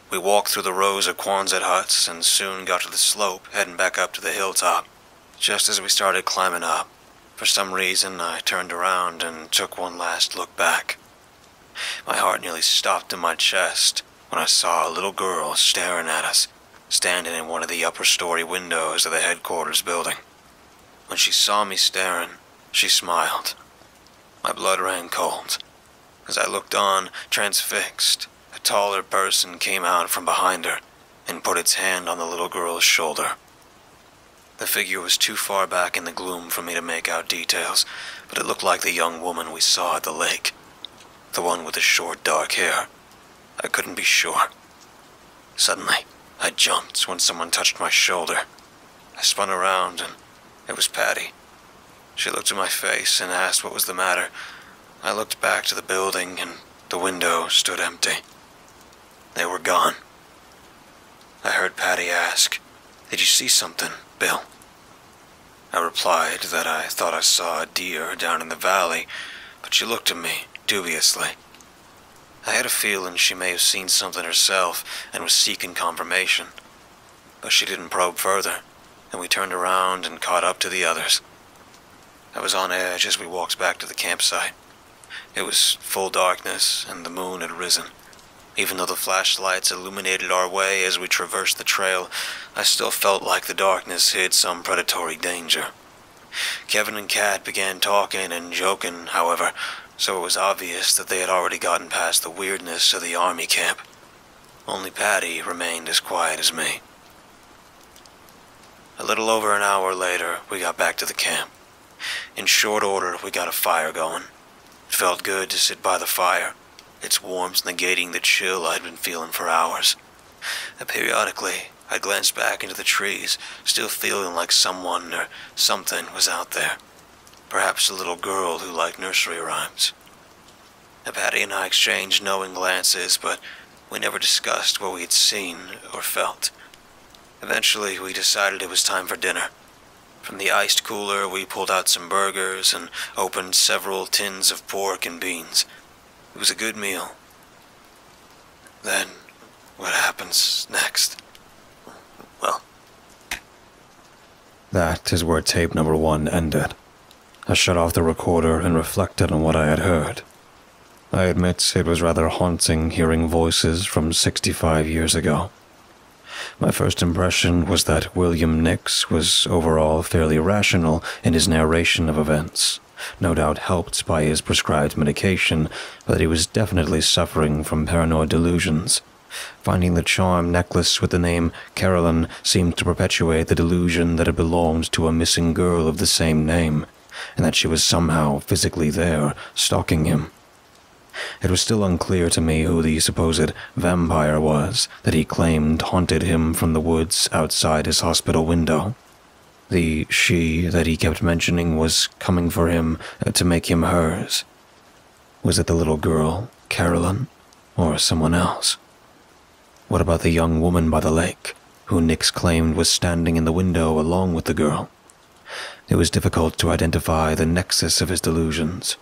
We walked through the rows of Quonset huts and soon got to the slope, heading back up to the hilltop. Just as we started climbing up, for some reason I turned around and took one last look back. My heart nearly stopped in my chest when I saw a little girl staring at us, standing in one of the upper story windows of the headquarters building. When she saw me staring, she smiled. My blood ran cold. As I looked on, transfixed, a taller person came out from behind her and put its hand on the little girl's shoulder. The figure was too far back in the gloom for me to make out details, but it looked like the young woman we saw at the lake. The one with the short, dark hair. I couldn't be sure. Suddenly, I jumped when someone touched my shoulder. I spun around, and it was Patty. She looked at my face and asked what was the matter. I looked back to the building, and the window stood empty. They were gone. I heard Patty ask, "Did you see something, Bill?" I replied that I thought I saw a deer down in the valley, but she looked at me dubiously. I had a feeling she may have seen something herself and was seeking confirmation. But she didn't probe further, and we turned around and caught up to the others. I was on edge as we walked back to the campsite. It was full darkness, and the moon had risen. Even though the flashlights illuminated our way as we traversed the trail, I still felt like the darkness hid some predatory danger. Kevin and Kat began talking and joking, however, so it was obvious that they had already gotten past the weirdness of the army camp. Only Patty remained as quiet as me. A little over an hour later, we got back to the camp. In short order, we got a fire going. It felt good to sit by the fire, its warmth negating the chill I'd been feeling for hours. And periodically, I glanced back into the trees, still feeling like someone or something was out there. Perhaps a little girl who liked nursery rhymes. Patty and I exchanged knowing glances, but we never discussed what we had seen or felt. Eventually, we decided it was time for dinner. From the iced cooler, we pulled out some burgers and opened several tins of pork and beans. It was a good meal. Then, what happens next? Well, that is where tape number 1 ended. I shut off the recorder and reflected on what I had heard. I admit it was rather haunting hearing voices from 65 years ago. My first impression was that William Nix was overall fairly rational in his narration of events, no doubt helped by his prescribed medication, but that he was definitely suffering from paranoid delusions. Finding the charm necklace with the name Carolyn seemed to perpetuate the delusion that it belonged to a missing girl of the same name, and that she was somehow physically there, stalking him. It was still unclear to me who the supposed vampire was that he claimed haunted him from the woods outside his hospital window. The she that he kept mentioning was coming for him to make him hers. Was it the little girl, Carolyn, or someone else? What about the young woman by the lake, who Nix claimed was standing in the window along with the girl? It was difficult to identify the nexus of his delusions.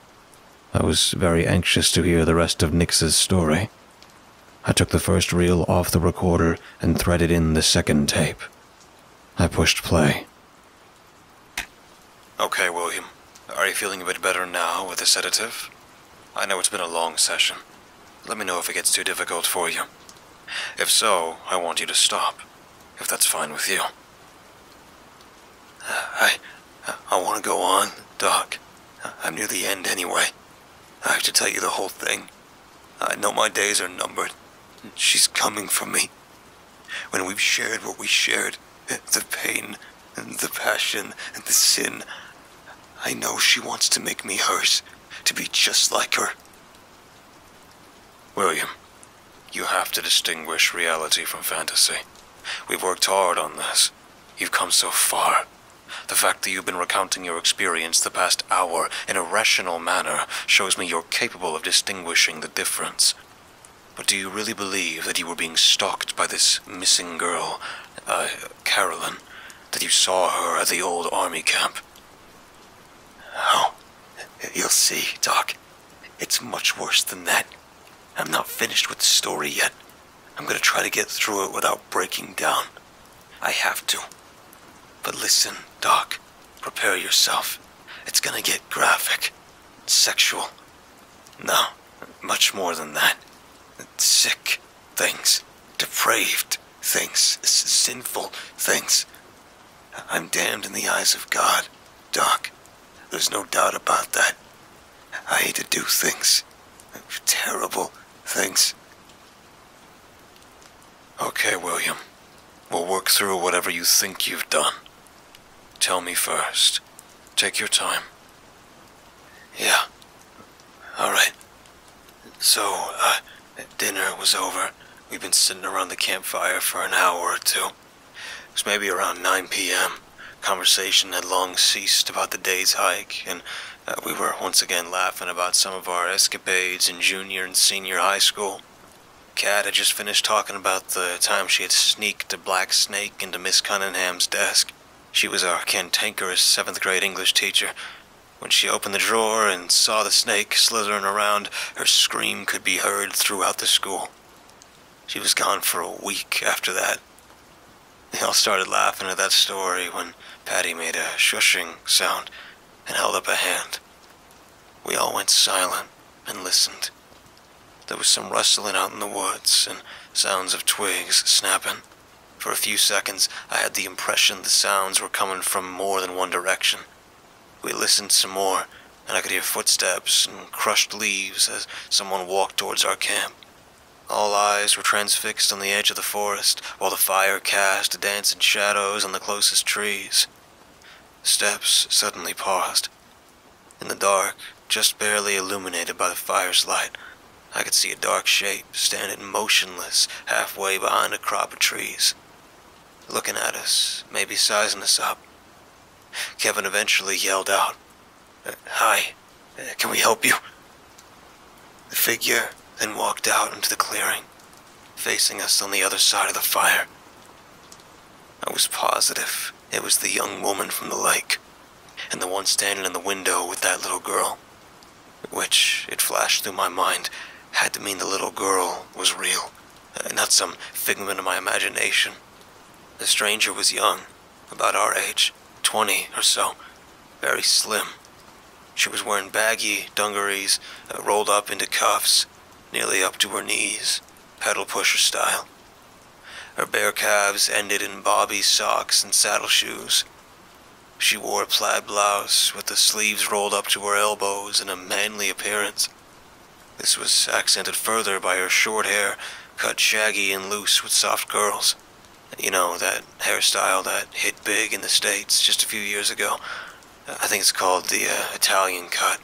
I was very anxious to hear the rest of Nix's story. I took the first reel off the recorder and threaded in the second tape. I pushed play. Okay, William. Are you feeling a bit better now with the sedative? I know it's been a long session. Let me know if it gets too difficult for you. If so, I want you to stop, if that's fine with you. I want to go on, Doc. I'm near the end anyway. I have to tell you the whole thing. I know my days are numbered. She's coming for me. When we've shared what we shared, the pain, and the passion, and the sin, I know she wants to make me hers, to be just like her. William, you have to distinguish reality from fantasy. We've worked hard on this. You've come so far. The fact that you've been recounting your experience the past hour in a rational manner shows me you're capable of distinguishing the difference. But do you really believe that you were being stalked by this missing girl, Carolyn, that you saw her at the old army camp? Oh, you'll see, Doc. It's much worse than that. I'm not finished with the story yet. I'm gonna try to get through it without breaking down. I have to. But listen, Doc, prepare yourself. It's gonna get graphic, sexual. No, much more than that. Sick things, depraved things, sinful things. I'm damned in the eyes of God, Doc. There's no doubt about that. I hate to do things, terrible things. Okay, William. We'll work through whatever you think you've done. Tell me first. Take your time. Yeah. All right. So, dinner was over. We've been sitting around the campfire for an hour or two. It was maybe around 9 p.m. Conversation had long ceased about the day's hike, and we were once again laughing about some of our escapades in junior and senior high school. Kat had just finished talking about the time she had sneaked a black snake into Miss Cunningham's desk. She was our cantankerous 7th grade English teacher. When she opened the drawer and saw the snake slithering around, her scream could be heard throughout the school. She was gone for a week after that. They all started laughing at that story when Patty made a shushing sound and held up a hand. We all went silent and listened. There was some rustling out in the woods and sounds of twigs snapping. For a few seconds, I had the impression the sounds were coming from more than one direction. We listened some more, and I could hear footsteps and crushed leaves as someone walked towards our camp. All eyes were transfixed on the edge of the forest, while the fire cast dancing shadows on the closest trees. Steps suddenly paused. In the dark, just barely illuminated by the fire's light, I could see a dark shape standing motionless halfway behind a crop of trees. looking at us, maybe sizing us up. Kevin eventually yelled out, "Hi, can we help you?" The figure then walked out into the clearing, facing us on the other side of the fire. I was positive it was the young woman from the lake, and the one standing in the window with that little girl, which, it flashed through my mind, had to mean the little girl was real, not some figment of my imagination. The stranger was young, about our age, 20 or so, very slim. She was wearing baggy dungarees rolled up into cuffs, nearly up to her knees, pedal pusher style. Her bare calves ended in bobby socks and saddle shoes. She wore a plaid blouse with the sleeves rolled up to her elbows and a manly appearance. This was accented further by her short hair, cut shaggy and loose with soft curls. You know, that hairstyle that hit big in the States just a few years ago. I think it's called the Italian cut.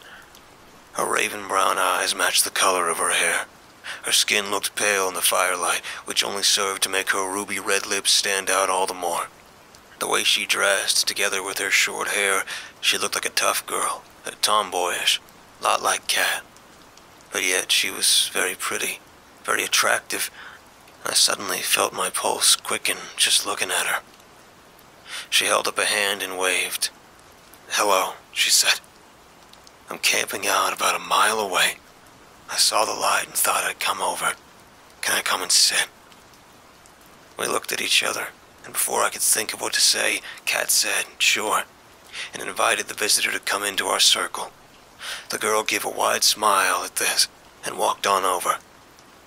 Her raven brown eyes matched the color of her hair. Her skin looked pale in the firelight, which only served to make her ruby red lips stand out all the more. The way she dressed, together with her short hair, she looked like a tough girl, tomboyish, a lot like Kat. But yet she was very pretty, very attractive. I suddenly felt my pulse quicken just looking at her. She held up a hand and waved. "Hello," she said. "I'm camping out about a mile away. I saw the light and thought I'd come over. Can I come and sit?" We looked at each other, and before I could think of what to say, Kat said, "Sure," and invited the visitor to come into our circle. The girl gave a wide smile at this and walked on over.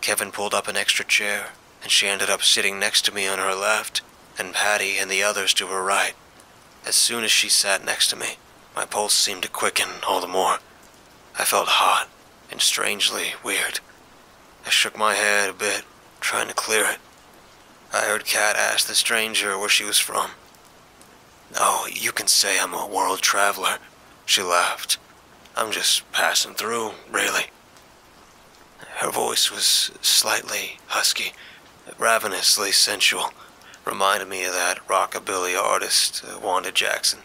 Kevin pulled up an extra chair, and she ended up sitting next to me on her left, and Patty and the others to her right. As soon as she sat next to me, my pulse seemed to quicken all the more. I felt hot and strangely weird. I shook my head a bit, trying to clear it. I heard Kat ask the stranger where she was from. "Oh, you can say I'm a world traveler," she laughed. "I'm just passing through, really." Her voice was slightly husky, ravenously sensual. Reminded me of that rockabilly artist, Wanda Jackson.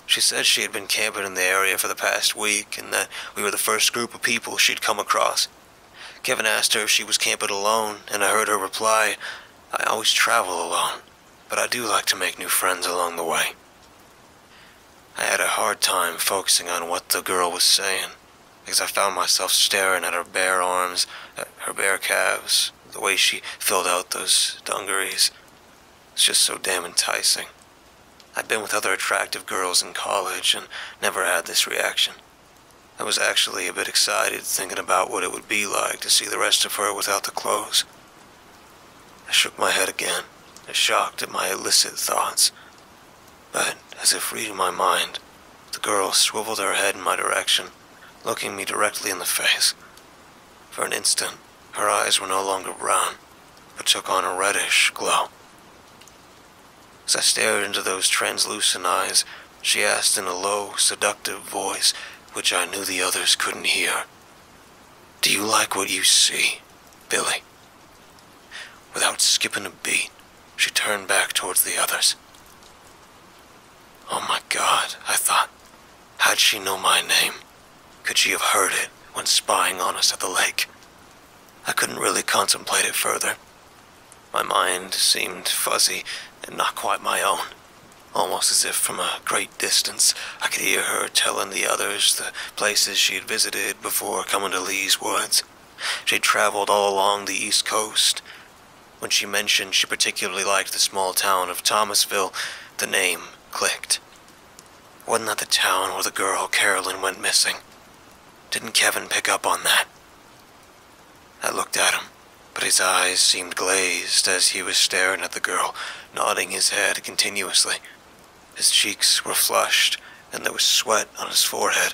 She said she had been camping in the area for the past week and that we were the first group of people she'd come across. Kevin asked her if she was camping alone, and I heard her reply, "I always travel alone, but I do like to make new friends along the way." I had a hard time focusing on what the girl was saying, because I found myself staring at her bare arms, at her bare calves, the way she filled out those dungarees. It's just so damn enticing. I'd been with other attractive girls in college and never had this reaction. I was actually a bit excited thinking about what it would be like to see the rest of her without the clothes. I shook my head again, shocked at my illicit thoughts. But, as if reading my mind, the girl swiveled her head in my direction, looking me directly in the face. For an instant, her eyes were no longer brown, but took on a reddish glow. As I stared into those translucent eyes, she asked in a low, seductive voice, which I knew the others couldn't hear, "Do you like what you see, Billy?" Without skipping a beat, she turned back towards the others. Oh my God, I thought. How'd she know my name? Could she have heard it when spying on us at the lake? I couldn't really contemplate it further. My mind seemed fuzzy and not quite my own, almost as if from a great distance I could hear her telling the others the places she had visited before coming to Lee's Woods. She'd traveled all along the East Coast. When she mentioned she particularly liked the small town of Thomasville, the name clicked. Wasn't that the town where the girl Carolyn went missing? Didn't Kevin pick up on that? I looked at him, but his eyes seemed glazed as he was staring at the girl, nodding his head continuously. His cheeks were flushed, and there was sweat on his forehead.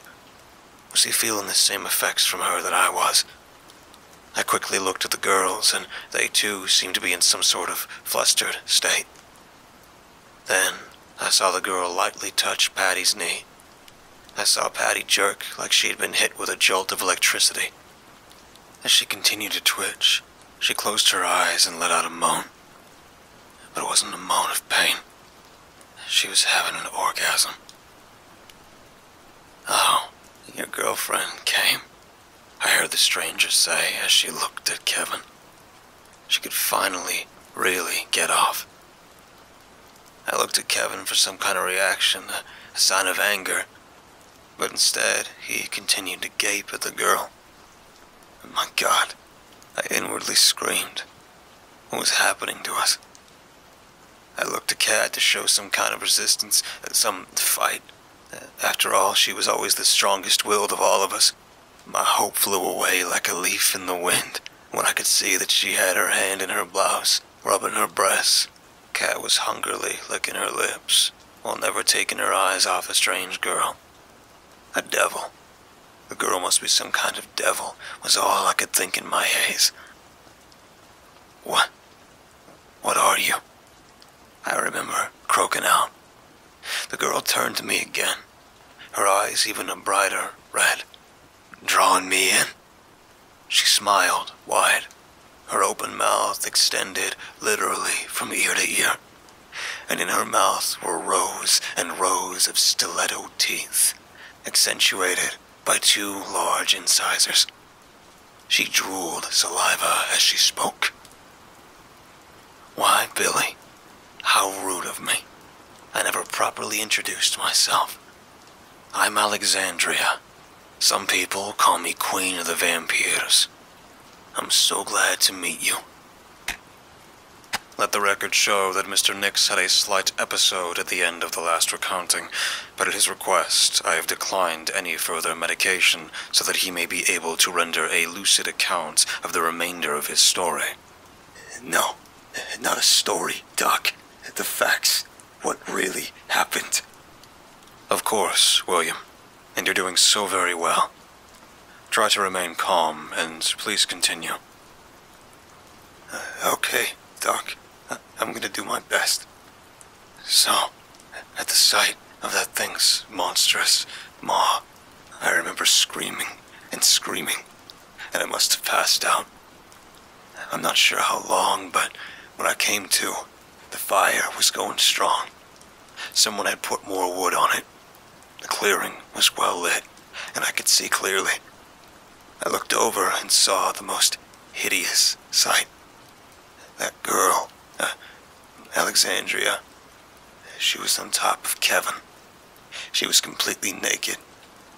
Was he feeling the same effects from her that I was? I quickly looked at the girls, and they too seemed to be in some sort of flustered state. Then I saw the girl lightly touch Patty's knee. I saw Patty jerk like she had been hit with a jolt of electricity. As she continued to twitch, she closed her eyes and let out a moan. but it wasn't a moan of pain. She was having an orgasm. "Oh, your girlfriend came," I heard the stranger say as she looked at Kevin. She could finally really get off. I looked at Kevin for some kind of reaction, a sign of anger, but instead he continued to gape at the girl. My God, I inwardly screamed. What was happening to us? I looked at Kat to show some kind of resistance, some fight. After all, she was always the strongest-willed of all of us. My hope flew away like a leaf in the wind when I could see that she had her hand in her blouse, rubbing her breasts. Kat was hungrily licking her lips, while never taking her eyes off the strange girl. A devil. The girl must be some kind of devil, was all I could think in my haze. What are you?" I remember croaking out. The girl turned to me again, her eyes even a brighter red, drawing me in. She smiled wide, her open mouth extended literally from ear to ear, and in her mouth were rows and rows of stiletto teeth, accentuated by 2 large incisors. She drooled saliva as she spoke. "Why, Billy, how rude of me. I never properly introduced myself. I'm Alexandria. Some people call me Queen of the Vampires. I'm so glad to meet you." Let the record show that Mr. Nix had a slight episode at the end of the last recounting, but at his request, I have declined any further medication so that he may be able to render a lucid account of the remainder of his story. "No, not a story, Doc. The facts. What really happened." "Of course, William, and you're doing so very well. Try to remain calm, and please continue." "Okay, Doc. I'm gonna do my best. So, at the sight of that thing's monstrous maw, I remember screaming and screaming, and I must have passed out. I'm not sure how long, but when I came to, the fire was going strong. Someone had put more wood on it. The clearing was well lit, and I could see clearly. I looked over and saw the most hideous sight. That girl, Alexandria, she was on top of Kevin. She was completely naked,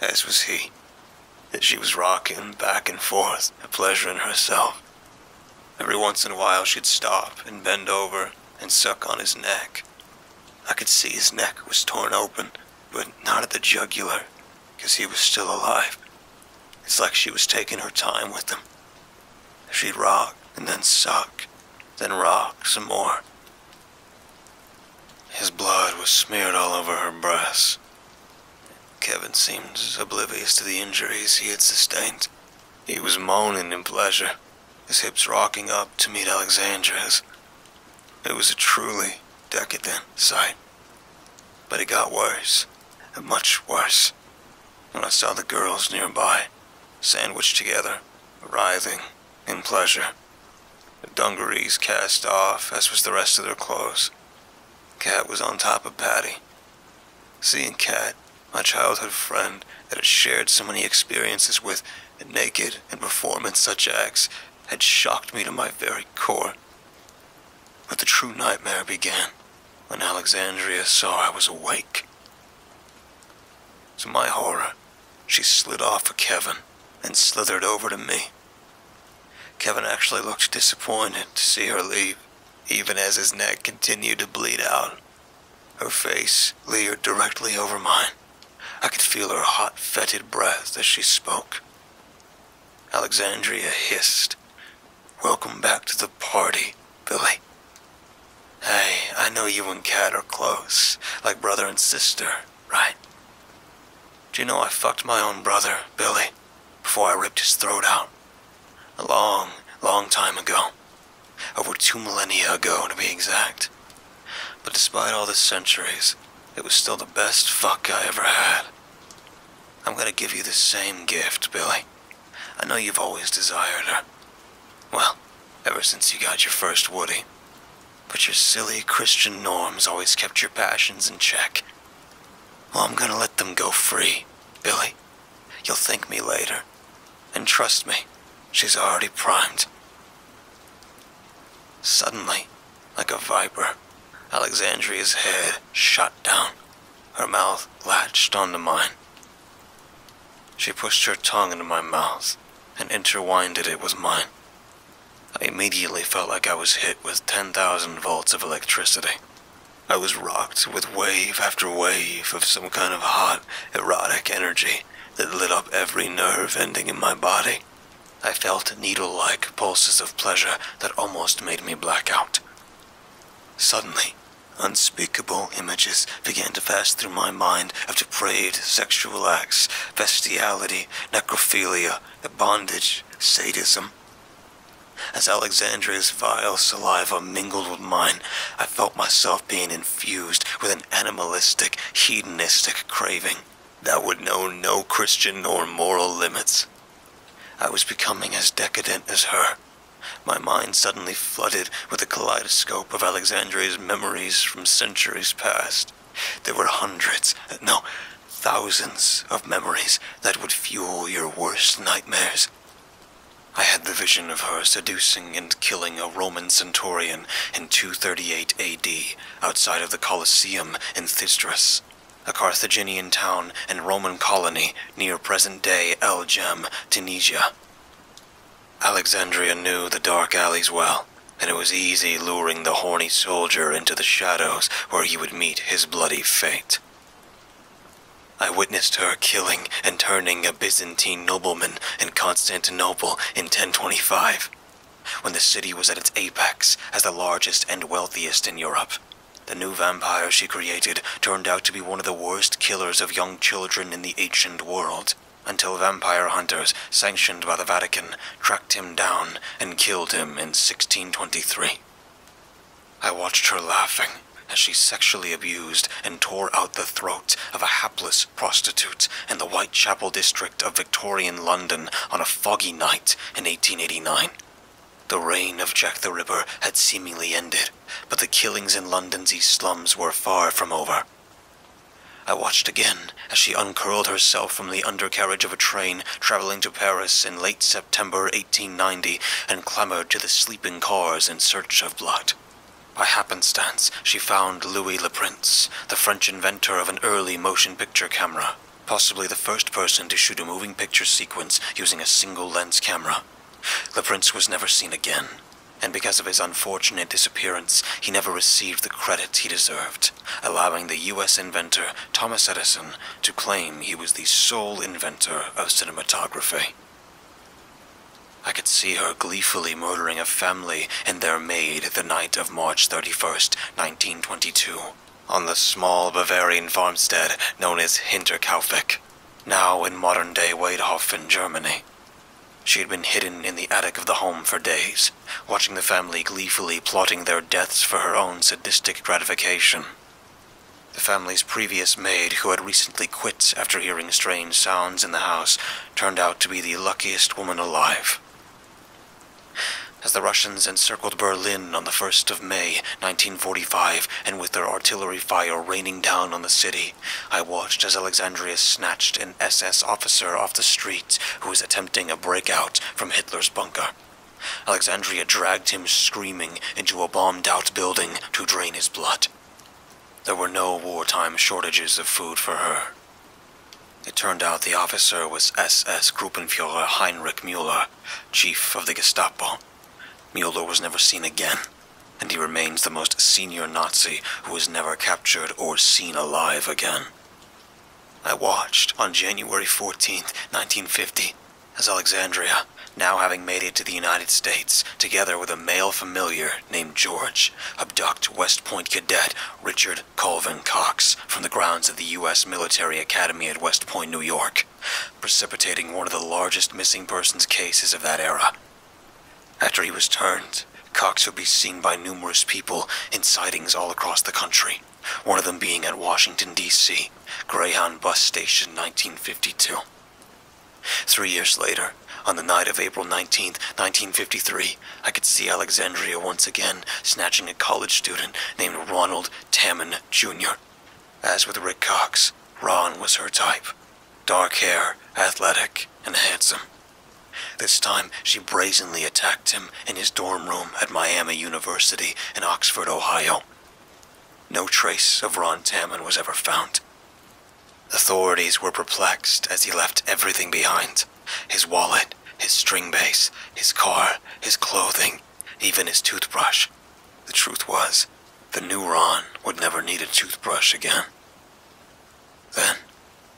as was he. She was rocking back and forth, pleasuring herself. Every once in a while she'd stop and bend over and suck on his neck. I could see his neck was torn open, but not at the jugular, because he was still alive. It's like she was taking her time with him. She'd rock and then suck, then rock some more. His blood was smeared all over her breasts. Kevin seemed oblivious to the injuries he had sustained. He was moaning in pleasure, his hips rocking up to meet Alexandria's. It was a truly decadent sight. But it got worse, much worse, when I saw the girls nearby, sandwiched together, writhing in pleasure. The dungarees cast off, as was the rest of their clothes. Kat was on top of Patty. Seeing Kat, my childhood friend that had shared so many experiences with, naked and performing such acts, had shocked me to my very core. But the true nightmare began when Alexandria saw I was awake. To my horror, she slid off of Kevin and slithered over to me. Kevin actually looked disappointed to see her leave, even as his neck continued to bleed out. Her face leered directly over mine. I could feel her hot, fetid breath as she spoke. Alexandria hissed, "Welcome back to the party, Billy. Hey, I know you and Kat are close, like brother and sister, right? Do you know I fucked my own brother, Billy, before I ripped his throat out? A long, long time ago. Over 2 millennia ago, to be exact. But despite all the centuries, it was still the best fuck I ever had. I'm gonna give you the same gift, Billy. I know you've always desired her. Well, ever since you got your first Woody. but your silly Christian norms always kept your passions in check. Well, I'm gonna let them go free, Billy. You'll thank me later. And trust me, she's already primed. Suddenly, like a viper, Alexandria's head shot down. Her mouth latched onto mine. She pushed her tongue into my mouth and intertwined it with mine. I immediately felt like I was hit with 10,000 volts of electricity. I was rocked with wave after wave of some kind of hot, erotic energy that lit up every nerve ending in my body. I felt needle-like pulses of pleasure that almost made me black out. Suddenly, unspeakable images began to pass through my mind of depraved sexual acts, bestiality, necrophilia, bondage, sadism. As Alexandria's vile saliva mingled with mine, I felt myself being infused with an animalistic, hedonistic craving that would know no Christian nor moral limits. I was becoming as decadent as her. My mind suddenly flooded with a kaleidoscope of Alexandria's memories from centuries past. There were hundreds, no, thousands of memories that would fuel your worst nightmares. I had the vision of her seducing and killing a Roman centurion in 238 AD outside of the Colosseum in Thysdrus, a Carthaginian town and Roman colony near present-day El Jem, Tunisia. Alexandria knew the dark alleys well, and it was easy luring the horny soldier into the shadows where he would meet his bloody fate. I witnessed her killing and turning a Byzantine nobleman in Constantinople in 1025, when the city was at its apex as the largest and wealthiest in Europe. The new vampire she created turned out to be one of the worst killers of young children in the ancient world, until vampire hunters, sanctioned by the Vatican, tracked him down and killed him in 1623. I watched her laughing as she sexually abused and tore out the throat of a hapless prostitute in the Whitechapel district of Victorian London on a foggy night in 1889. The reign of Jack the Ripper had seemingly ended, but the killings in London's east slums were far from over. I watched again as she uncurled herself from the undercarriage of a train traveling to Paris in late September 1890 and clambered to the sleeping cars in search of blood. By happenstance, she found Louis Le Prince, the French inventor of an early motion picture camera, possibly the first person to shoot a moving picture sequence using a single-lens camera. Le Prince was never seen again, and because of his unfortunate disappearance, he never received the credit he deserved, allowing the U.S. inventor Thomas Edison to claim he was the sole inventor of cinematography. I could see her gleefully murdering a family and their maid the night of March 31st, 1922, on the small Bavarian farmstead known as Hinterkaufeck, now in modern-day Weidhofen, Germany. She had been hidden in the attic of the home for days, watching the family gleefully plotting their deaths for her own sadistic gratification. The family's previous maid, who had recently quit after hearing strange sounds in the house, turned out to be the luckiest woman alive. As the Russians encircled Berlin on the 1st of May, 1945, and with their artillery fire raining down on the city, I watched as Alexandria snatched an SS officer off the street who was attempting a breakout from Hitler's bunker. Alexandria dragged him screaming into a bombed-out building to drain his blood. There were no wartime shortages of food for her. It turned out the officer was SS Gruppenführer Heinrich Müller, chief of the Gestapo. Müller was never seen again, and he remains the most senior Nazi who was never captured or seen alive again. I watched on January 14th, 1950, as Alexandria, now having made it to the United States, together with a male familiar named George, abduct West Point cadet Richard Colvin Cox from the grounds of the U.S. Military Academy at West Point, New York, precipitating one of the largest missing persons cases of that era. After he was turned, Cox would be seen by numerous people in sightings all across the country, one of them being at Washington, D.C., Greyhound Bus Station, 1952. 3 years later, On the night of April 19th, 1953, I could see Alexandria once again snatching a college student named Ronald Tamman Jr. As with Rick Cox, Ron was her type. Dark hair, athletic, and handsome. This time, she brazenly attacked him in his dorm room at Miami University in Oxford, Ohio. No trace of Ron Tamman was ever found. Authorities were perplexed as he left everything behind. His wallet, his string bass, his car, his clothing, even his toothbrush. The truth was, the new Ron would never need a toothbrush again. Then,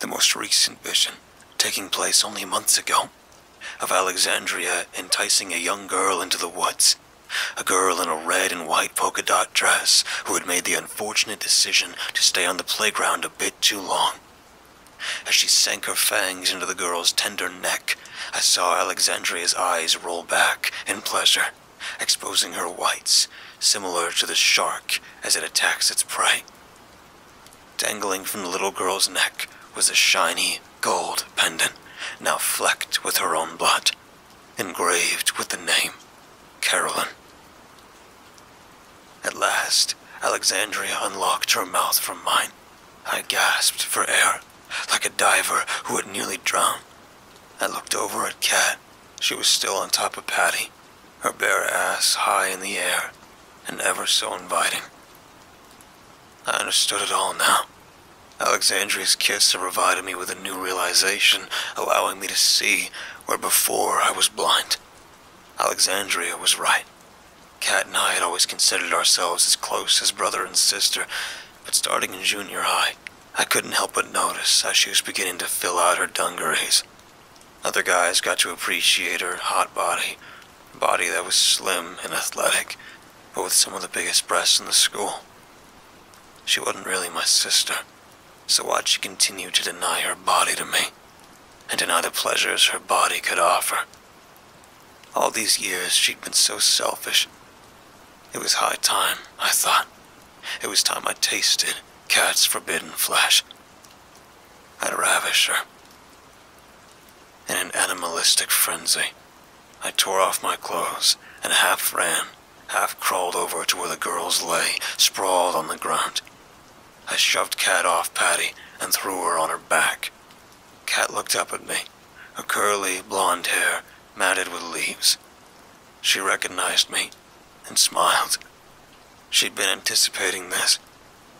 the most recent vision, taking place only months ago, of Alexandria enticing a young girl into the woods. A girl in a red and white polka dot dress who had made the unfortunate decision to stay on the playground a bit too long. As she sank her fangs into the girl's tender neck, I saw Alexandria's eyes roll back in pleasure, exposing her whites, similar to the shark as it attacks its prey. Dangling from the little girl's neck was a shiny gold pendant, now flecked with her own blood, engraved with the name Carolyn. At last, Alexandria unlocked her mouth from mine. I gasped for air, like a diver who had nearly drowned. I looked over at Kat. She was still on top of Patty, her bare ass high in the air, and ever so inviting. I understood it all now. Alexandria's kiss had provided me with a new realization, allowing me to see where before I was blind. Alexandria was right. Kat and I had always considered ourselves as close as brother and sister, but starting in junior high, I couldn't help but notice as she was beginning to fill out her dungarees. Other guys got to appreciate her hot body, a body that was slim and athletic, but with some of the biggest breasts in the school. She wasn't really my sister, so why'd she continue to deny her body to me, and deny the pleasures her body could offer? All these years she'd been so selfish. It was high time, I thought. It was time I tasted Kat's forbidden flesh. I'd ravish her. In an animalistic frenzy, I tore off my clothes and half ran, half crawled over to where the girls lay, sprawled on the ground. I shoved Kat off Patty and threw her on her back. Kat looked up at me, her curly blonde hair matted with leaves. She recognized me and smiled. She'd been anticipating this,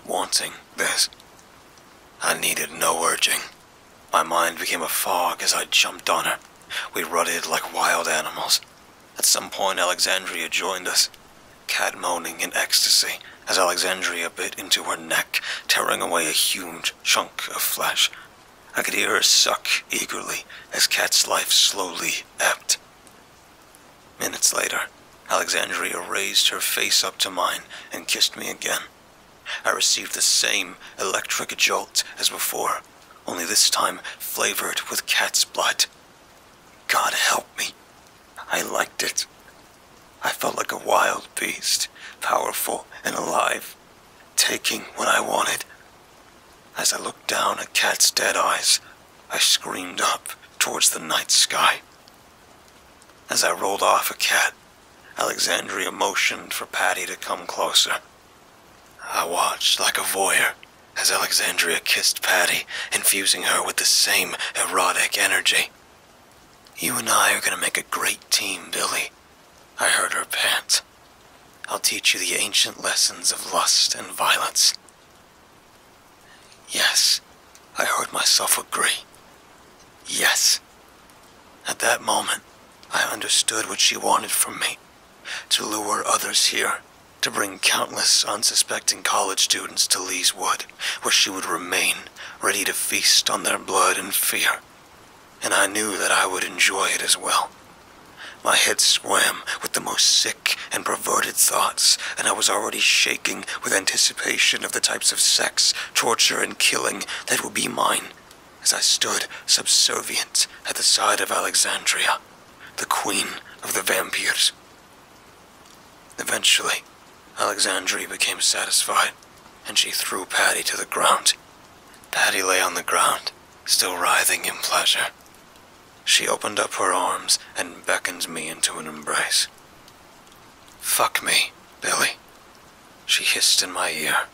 wanting this. I needed no urging. My mind became a fog as I jumped on her. We rutted like wild animals. At some point, Alexandria joined us, Kat moaning in ecstasy as Alexandria bit into her neck, tearing away a huge chunk of flesh. I could hear her suck eagerly as Kat's life slowly ebbed. Minutes later, Alexandria raised her face up to mine and kissed me again. I received the same electric jolt as before, only this time flavored with Kat's blood. God help me. I liked it. I felt like a wild beast, powerful and alive, taking what I wanted. As I looked down at Kat's dead eyes, I screamed up towards the night sky. As I rolled off a Kat, Alexandria motioned for Patty to come closer. I watched like a voyeur as Alexandria kissed Patty, infusing her with the same erotic energy. You and I are going to make a great team, Billy, I heard her pant. I'll teach you the ancient lessons of lust and violence. Yes, I heard myself agree. Yes. At that moment, I understood what she wanted from me. To lure others here, to bring countless unsuspecting college students to Lee's Wood, where she would remain, ready to feast on their blood and fear. And I knew that I would enjoy it as well. My head swam with the most sick and perverted thoughts, and I was already shaking with anticipation of the types of sex, torture, and killing that would be mine, as I stood subservient at the side of Alexandria, the queen of the vampires. Eventually, Alexandria became satisfied, and she threw Patty to the ground. Patty lay on the ground, still writhing in pleasure. She opened up her arms and beckoned me into an embrace. "Fuck me, Billy," she hissed in my ear,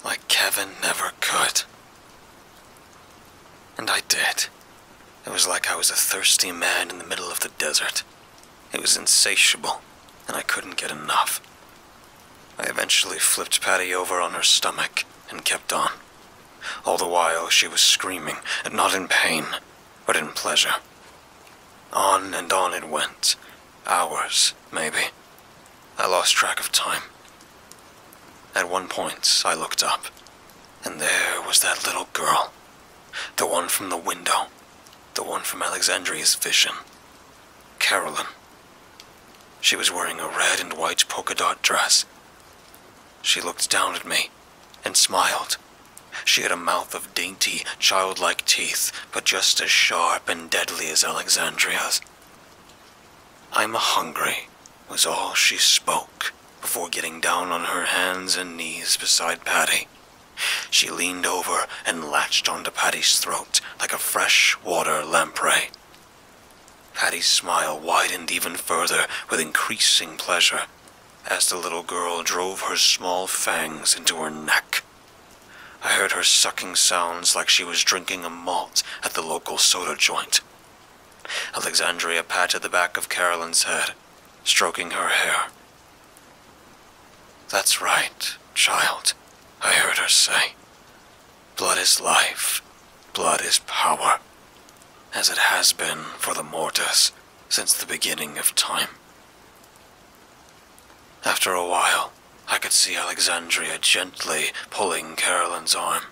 like Kevin never could. And I did. It was like I was a thirsty man in the middle of the desert. It was insatiable, and I couldn't get enough. I eventually flipped Patty over on her stomach and kept on. All the while she was screaming, not in pain, but in pleasure. On and on it went. Hours, maybe. I lost track of time. At one point, I looked up, and there was that little girl. The one from the window. The one from Alexandria's vision. Carolyn. She was wearing a red and white polka dot dress. She looked down at me and smiled. She had a mouth of dainty, childlike teeth, but just as sharp and deadly as Alexandria's. "I'm hungry," was all she spoke before getting down on her hands and knees beside Patty. She leaned over and latched onto Patty's throat like a fresh-water lamprey. Patty's smile widened even further with increasing pleasure as the little girl drove her small fangs into her neck. I heard her sucking sounds like she was drinking a malt at the local soda joint. Alexandria patted the back of Carolyn's head, stroking her hair. "That's right, child," I heard her say. "Blood is life. Blood is power. As it has been for the mortis since the beginning of time." After a while, I could see Alexandria gently pulling Carolyn's arm.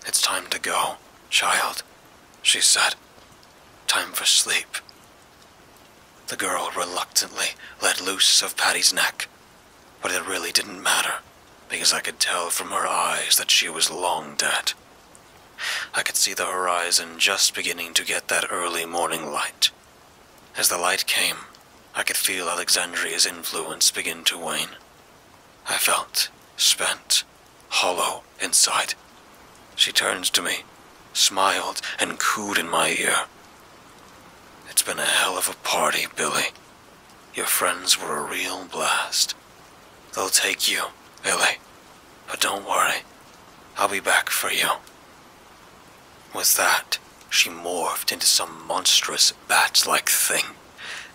"It's time to go, child," she said. "Time for sleep." The girl reluctantly let loose of Patty's neck, but it really didn't matter, because I could tell from her eyes that she was long dead. I could see the horizon just beginning to get that early morning light. As the light came, I could feel Alexandria's influence begin to wane. I felt spent, hollow inside. She turned to me, smiled, and cooed in my ear. "It's been a hell of a party, Billy. Your friends were a real blast. They'll take you, Billy, but don't worry. I'll be back for you." With that, she morphed into some monstrous bat-like thing,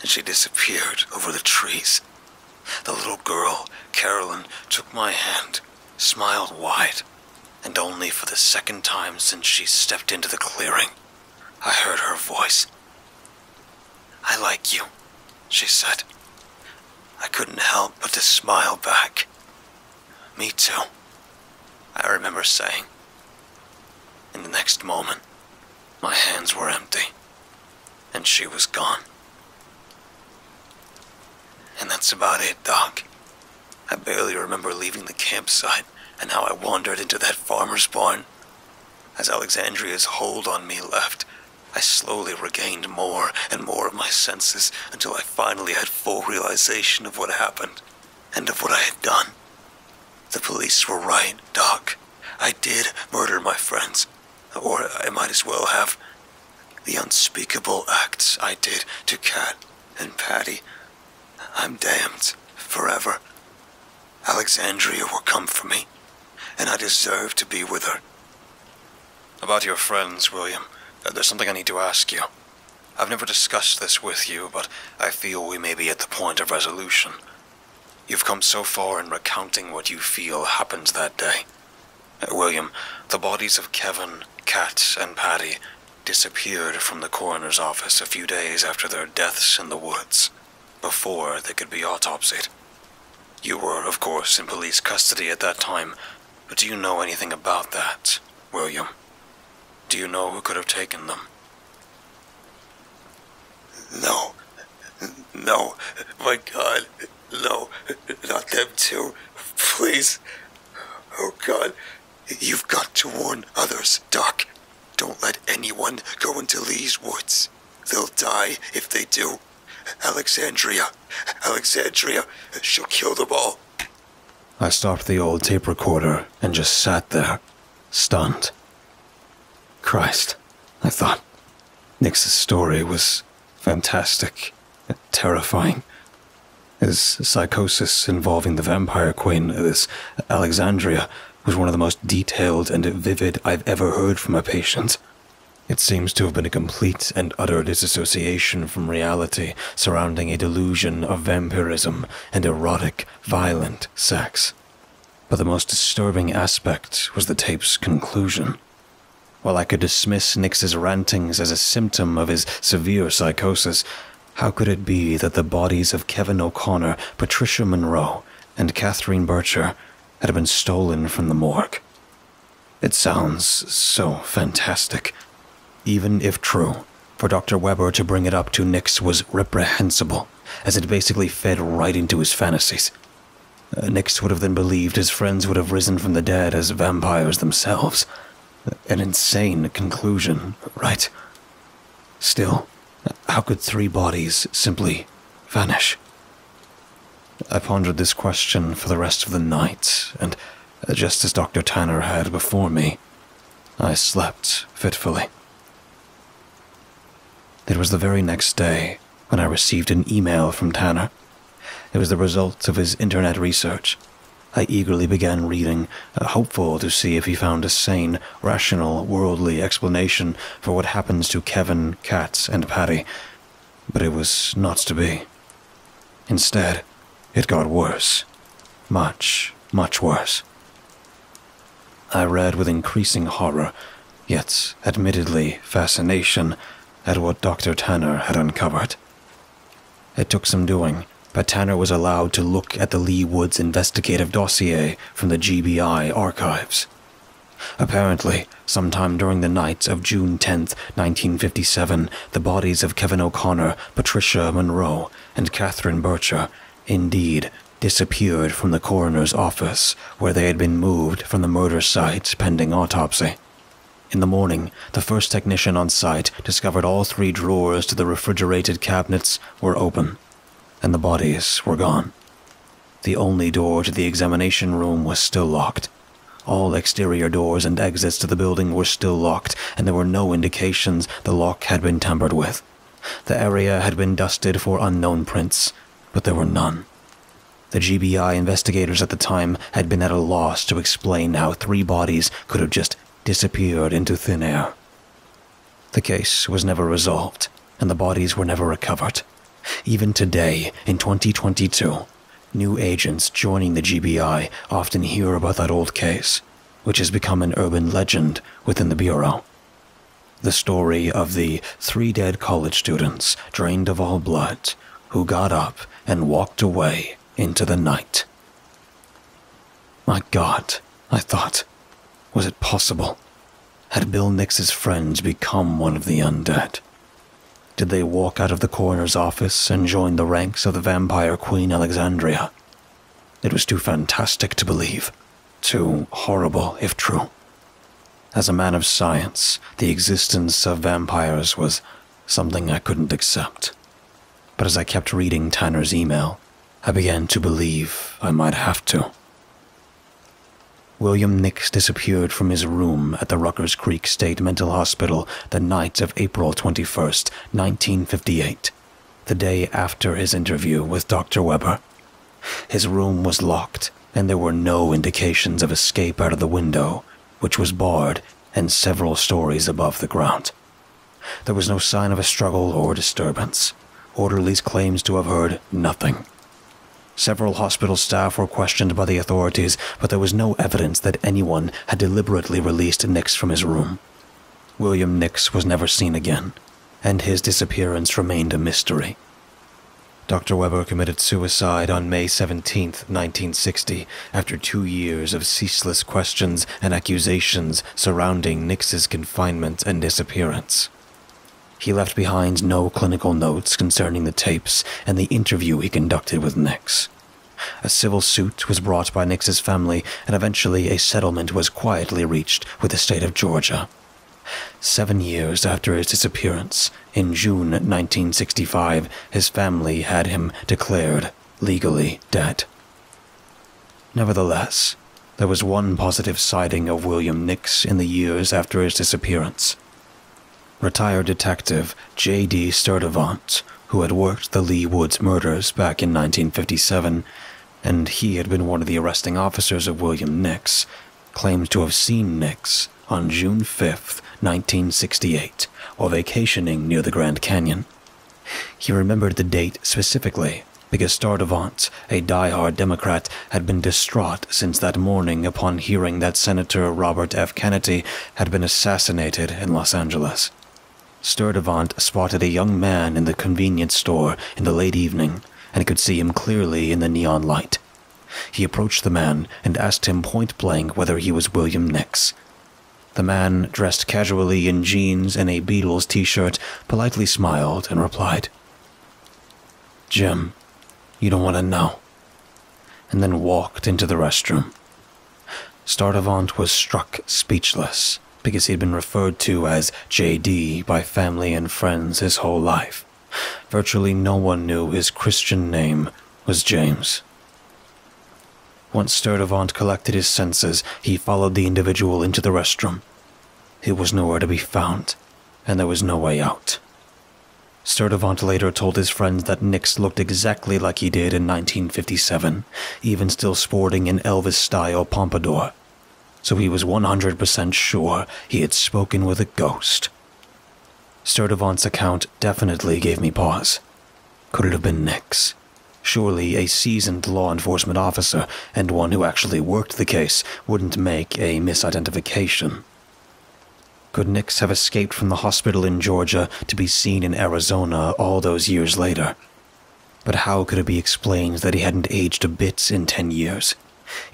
and she disappeared over the trees. The little girl, Carolyn, took my hand, smiled wide, and only for the second time since she stepped into the clearing, I heard her voice. "I like you," she said. I couldn't help but to smile back. "Me too," I remember saying. In the next moment, my hands were empty, and she was gone. And that's about it, Doc. I barely remember leaving the campsite and how I wandered into that farmer's barn. As Alexandria's hold on me left, I slowly regained more and more of my senses until I finally had full realization of what happened and of what I had done. The police were right, Doc. I did murder my friends, or I might as well have. The unspeakable acts I did to Kat and Patty, I'm damned forever. Alexandria will come for me, and I deserve to be with her. About your friends, William, there's something I need to ask you. I've never discussed this with you, but I feel we may be at the point of resolution. You've come so far in recounting what you feel happened that day. William, the bodies of Kevin, Kat, and Patty disappeared from the coroner's office a few days after their deaths in the woods, before they could be autopsied. You were, of course, in police custody at that time, but do you know anything about that, William? Do you know who could have taken them? No, my God, no, not them too, please. Oh God, you've got to warn others, Doc. Don't let anyone go into Lee's woods. They'll die if they do. Alexandria, she'll kill them all. I stopped the old tape recorder and just sat there, stunned. Christ, I thought, Nick's story was fantastic, terrifying. His psychosis involving the Vampire Queen, this Alexandria, was one of the most detailed and vivid I've ever heard from a patient. It seems to have been a complete and utter disassociation from reality surrounding a delusion of vampirism and erotic, violent sex. But the most disturbing aspect was the tape's conclusion. While I could dismiss Nix's rantings as a symptom of his severe psychosis, how could it be that the bodies of Kevin O'Connor, Patricia Monroe, and Catherine Bircher had been stolen from the morgue? It sounds so fantastic. Even if true, for Dr. Weber to bring it up to Nix was reprehensible, as it basically fed right into his fantasies. Nix would have then believed his friends would have risen from the dead as vampires themselves. An insane conclusion, right? Still, how could 3 bodies simply vanish? I pondered this question for the rest of the night, and just as Dr. Tanner had before me, I slept fitfully. It was the very next day when I received an email from Tanner. It was the result of his internet research. I eagerly began reading, hopeful to see if he found a sane, rational, worldly explanation for what happens to Kevin, Kat, and Patty. But it was not to be. Instead, it got worse. Much, much worse. I read with increasing horror, yet admittedly fascination, at what Dr. Tanner had uncovered. It took some doing, but Tanner was allowed to look at the Lee Woods investigative dossier from the GBI archives. Apparently, sometime during the night of June 10th, 1957, the bodies of Kevin O'Connor, Patricia Monroe, and Catherine Bircher indeed disappeared from the coroner's office, where they had been moved from the murder site pending autopsy. In the morning, the first technician on site discovered all 3 drawers to the refrigerated cabinets were open, and the bodies were gone. The only door to the examination room was still locked. All exterior doors and exits to the building were still locked, and there were no indications the lock had been tampered with. The area had been dusted for unknown prints, but there were none. The GBI investigators at the time had been at a loss to explain how 3 bodies could have just disappeared into thin air. The case was never resolved, and the bodies were never recovered. Even today, in 2022, new agents joining the GBI often hear about that old case, which has become an urban legend within the Bureau. The story of the 3 dead college students drained of all blood, who got up and walked away into the night. My God, I thought. Was it possible? Had Bill Nix's friends become one of the undead? Did they walk out of the coroner's office and join the ranks of the Vampire Queen Alexandria? It was too fantastic to believe, too horrible if true. As a man of science, the existence of vampires was something I couldn't accept. But as I kept reading Tanner's email, I began to believe I might have to. William Nix disappeared from his room at the Ruckers Creek State Mental Hospital the night of April 21st, 1958, the day after his interview with Dr. Weber. His room was locked, and there were no indications of escape out of the window, which was barred and several stories above the ground. There was no sign of a struggle or disturbance. Orderlies claimed to have heard nothing. Several hospital staff were questioned by the authorities, but there was no evidence that anyone had deliberately released Nix from his room. William Nix was never seen again, and his disappearance remained a mystery. Dr. Weber committed suicide on May 17, 1960, after 2 years of ceaseless questions and accusations surrounding Nix's confinement and disappearance. He left behind no clinical notes concerning the tapes and the interview he conducted with Nix. A civil suit was brought by Nix's family, and eventually a settlement was quietly reached with the state of Georgia. 7 years after his disappearance, in June 1965, his family had him declared legally dead. Nevertheless, there was one positive sighting of William Nix in the years after his disappearance. Retired detective J.D. Sturdivant, who had worked the Lee Woods murders back in 1957, and he had been one of the arresting officers of William Nix, claimed to have seen Nix on June 5th, 1968, while vacationing near the Grand Canyon. He remembered the date specifically because Sturdivant, a die-hard Democrat, had been distraught since that morning upon hearing that Senator Robert F. Kennedy had been assassinated in Los Angeles. Sturdivant spotted a young man in the convenience store in the late evening and could see him clearly in the neon light. He approached the man and asked him point-blank whether he was William Nix. The man, dressed casually in jeans and a Beatles t-shirt, politely smiled and replied, "Jim, you don't want to know," and then walked into the restroom. Sturdivant was struck speechless because he'd been referred to as J.D. by family and friends his whole life. Virtually no one knew his Christian name was James. Once Sturdivant collected his senses, he followed the individual into the restroom. It was nowhere to be found, and there was no way out. Sturdivant later told his friends that Nix looked exactly like he did in 1957, even still sporting an Elvis-style pompadour. So he was 100% sure he had spoken with a ghost. Sturdivant's account definitely gave me pause. Could it have been Nix? Surely a seasoned law enforcement officer and one who actually worked the case wouldn't make a misidentification. Could Nix have escaped from the hospital in Georgia to be seen in Arizona all those years later? But how could it be explained that he hadn't aged a bit in 10 years?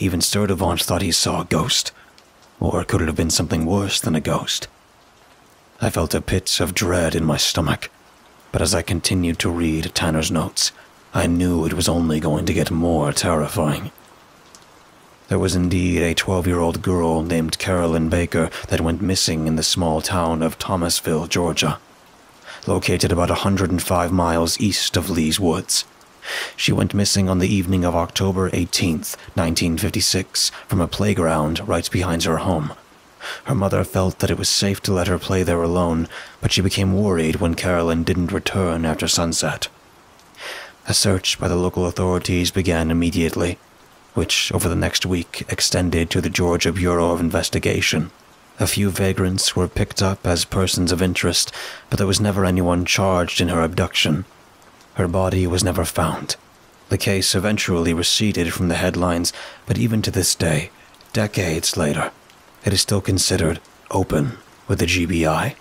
Even Sturdivant thought he saw a ghost. Or could it have been something worse than a ghost? I felt a pit of dread in my stomach, but as I continued to read Tanner's notes, I knew it was only going to get more terrifying. There was indeed a 12-year-old girl named Carolyn Baker that went missing in the small town of Thomasville, Georgia, located about 105 miles east of Lee's Woods. She went missing on the evening of October 18th, 1956, from a playground right behind her home. Her mother felt that it was safe to let her play there alone, but she became worried when Carolyn didn't return after sunset. A search by the local authorities began immediately, which over the next week extended to the Georgia Bureau of Investigation. A few vagrants were picked up as persons of interest, but there was never anyone charged in her abduction. Her body was never found. The case eventually receded from the headlines, but even to this day, decades later, it is still considered open with the GBI.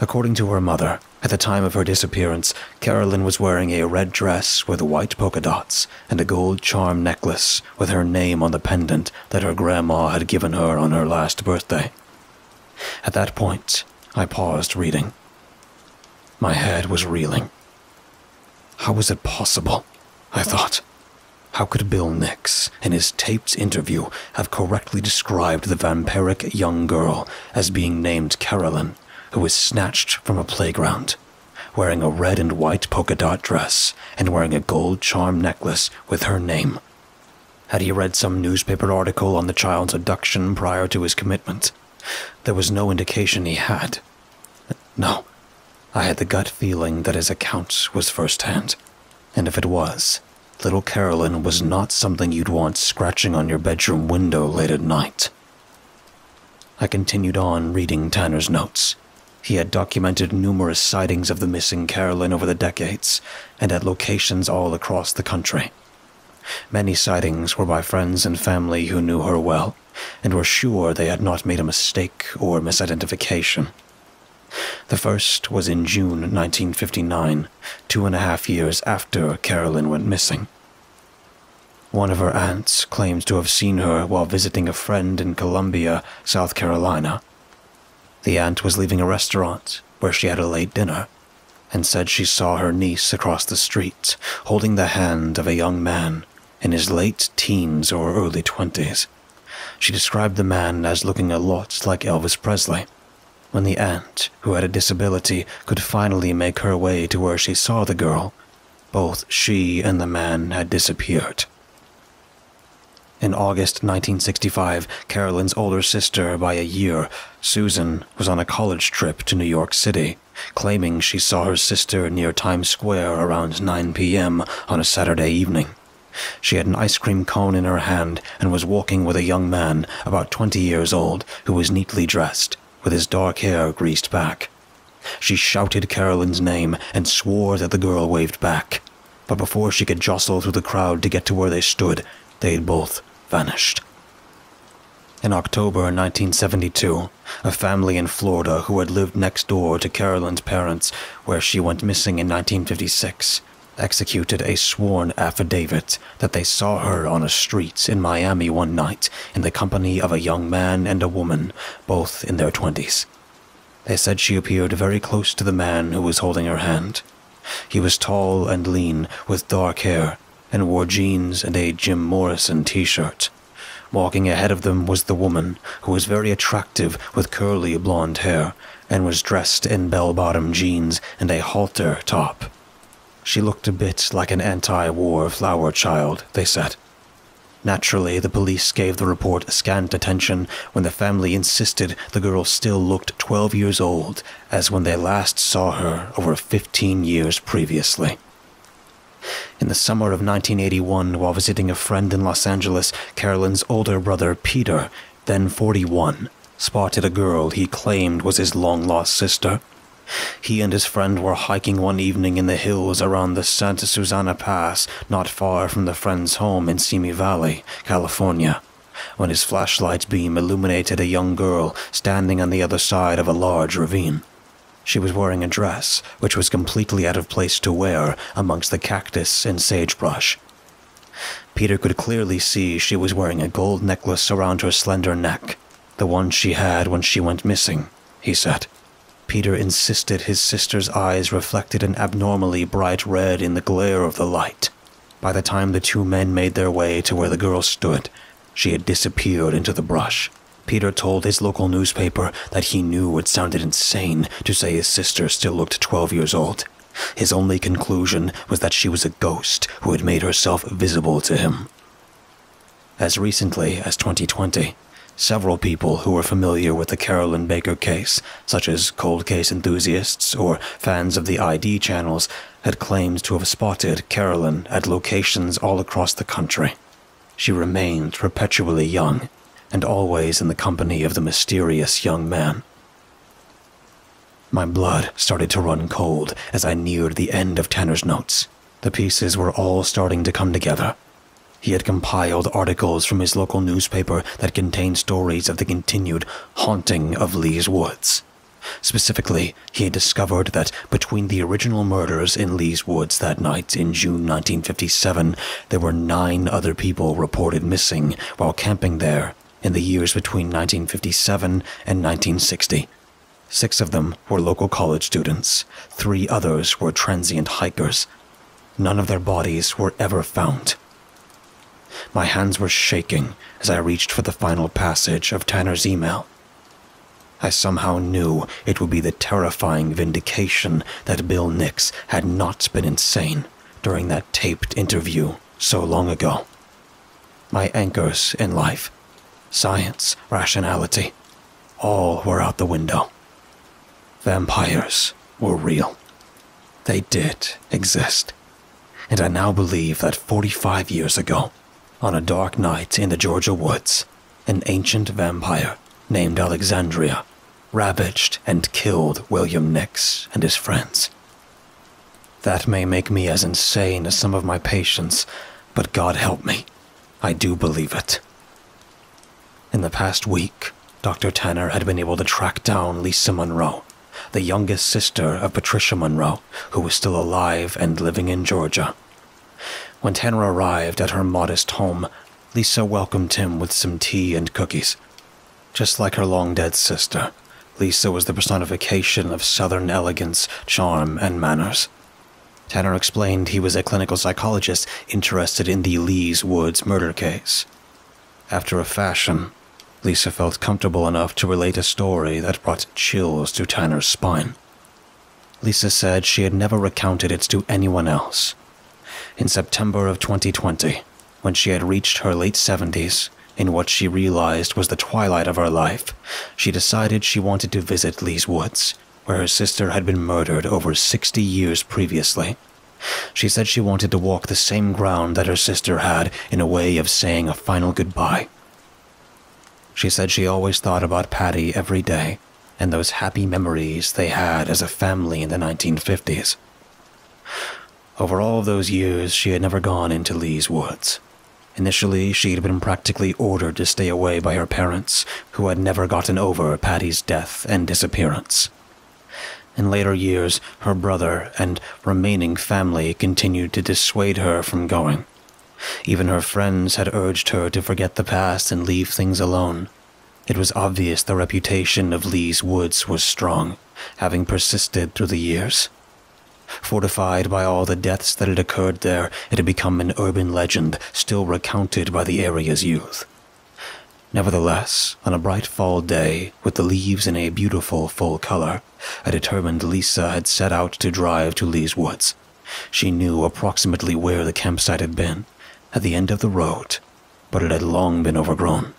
According to her mother, at the time of her disappearance, Carolyn was wearing a red dress with white polka dots and a gold charm necklace with her name on the pendant that her grandma had given her on her last birthday. At that point, I paused reading. My head was reeling. How was it possible? I thought. How could Bill Nix, in his taped interview, have correctly described the vampiric young girl as being named Carolyn, who was snatched from a playground, wearing a red and white polka dot dress and wearing a gold charm necklace with her name? Had he read some newspaper article on the child's abduction prior to his commitment? There was no indication he had. No, I had the gut feeling that his account was firsthand, and if it was, little Carolyn was not something you'd want scratching on your bedroom window late at night. I continued on reading Tanner's notes. He had documented numerous sightings of the missing Carolyn over the decades, and at locations all across the country. Many sightings were by friends and family who knew her well, and were sure they had not made a mistake or misidentification. The first was in June 1959, 2.5 years after Carolyn went missing. One of her aunts claimed to have seen her while visiting a friend in Columbia, South Carolina. The aunt was leaving a restaurant where she had a late dinner, and said she saw her niece across the street, holding the hand of a young man in his late teens or early 20s. She described the man as looking a lot like Elvis Presley. When the aunt, who had a disability, could finally make her way to where she saw the girl, both she and the man had disappeared. In August 1965, Carolyn's older sister by a year, Susan, was on a college trip to New York City, claiming she saw her sister near Times Square around 9 p.m. on a Saturday evening. She had an ice cream cone in her hand and was walking with a young man about 20 years old who was neatly dressed, with his dark hair greased back. She shouted Carolyn's name and swore that the girl waved back, but before she could jostle through the crowd to get to where they stood, they had both vanished. In October 1972, a family in Florida who had lived next door to Carolyn's parents, where she went missing in 1956, executed a sworn affidavit that they saw her on a street in Miami one night in the company of a young man and a woman, both in their 20s. They said she appeared very close to the man who was holding her hand. He was tall and lean, with dark hair, and wore jeans and a Jim Morrison t-shirt. Walking ahead of them was the woman, who was very attractive with curly blonde hair, and was dressed in bell-bottom jeans and a halter top. She looked a bit like an anti-war flower child, they said. Naturally, the police gave the report scant attention when the family insisted the girl still looked 12 years old, as when they last saw her over 15 years previously. In the summer of 1981, while visiting a friend in Los Angeles, Carolyn's older brother, Peter, then 41, spotted a girl he claimed was his long-lost sister. He and his friend were hiking one evening in the hills around the Santa Susana Pass, not far from the friend's home in Simi Valley, California, when his flashlight beam illuminated a young girl standing on the other side of a large ravine. She was wearing a dress, which was completely out of place to wear amongst the cactus and sagebrush. Peter could clearly see she was wearing a gold necklace around her slender neck, the one she had when she went missing, he said. Peter insisted his sister's eyes reflected an abnormally bright red in the glare of the light. By the time the two men made their way to where the girl stood, she had disappeared into the brush. Peter told his local newspaper that he knew it sounded insane to say his sister still looked 12 years old. His only conclusion was that she was a ghost who had made herself visible to him. As recently as 2020, several people who were familiar with the Carolyn Baker case, such as cold case enthusiasts or fans of the ID channels, had claimed to have spotted Carolyn at locations all across the country. She remained perpetually young, and always in the company of the mysterious young man. My blood started to run cold as I neared the end of Tanner's notes. The pieces were all starting to come together. He had compiled articles from his local newspaper that contained stories of the continued haunting of Lee's Woods. Specifically, he had discovered that between the original murders in Lee's Woods that night in June 1957, there were 9 other people reported missing while camping there in the years between 1957 and 1960. 6 of them were local college students. 3 others were transient hikers. None of their bodies were ever found. My hands were shaking as I reached for the final passage of Tanner's email. I somehow knew it would be the terrifying vindication that Bill Nix had not been insane during that taped interview so long ago. My anchors in life, science, rationality, all were out the window. Vampires were real. They did exist. And I now believe that 45 years ago, on a dark night in the Georgia woods, an ancient vampire named Alexandria ravaged and killed William Nix and his friends. That may make me as insane as some of my patients, but God help me, I do believe it. In the past week, Dr. Tanner had been able to track down Lisa Monroe, the youngest sister of Patricia Monroe, who was still alive and living in Georgia. When Tanner arrived at her modest home, Lisa welcomed him with some tea and cookies. Just like her long-dead sister, Lisa was the personification of Southern elegance, charm, and manners. Tanner explained he was a clinical psychologist interested in the Lee's Woods murder case. After a fashion, Lisa felt comfortable enough to relate a story that brought chills to Tanner's spine. Lisa said she had never recounted it to anyone else. In September of 2020, When she had reached her late 70s, in what she realized was the twilight of her life, she decided she wanted to visit Lee's Woods, where her sister had been murdered over 60 years previously. She said she wanted to walk the same ground that her sister had in a way of saying a final goodbye. She said she always thought about Patty every day, and those happy memories they had as a family in the 1950s. Over all of those years, she had never gone into Lee's Woods. Initially, she had been practically ordered to stay away by her parents, who had never gotten over Patty's death and disappearance. In later years, her brother and remaining family continued to dissuade her from going. Even her friends had urged her to forget the past and leave things alone. It was obvious the reputation of Lee's Woods was strong, having persisted through the years. Fortified by all the deaths that had occurred there, it had become an urban legend still recounted by the area's youth. Nevertheless, on a bright fall day, with the leaves in a beautiful full color, a determined Lisa had set out to drive to Lee's Woods. She knew approximately where the campsite had been, at the end of the road, but it had long been overgrown.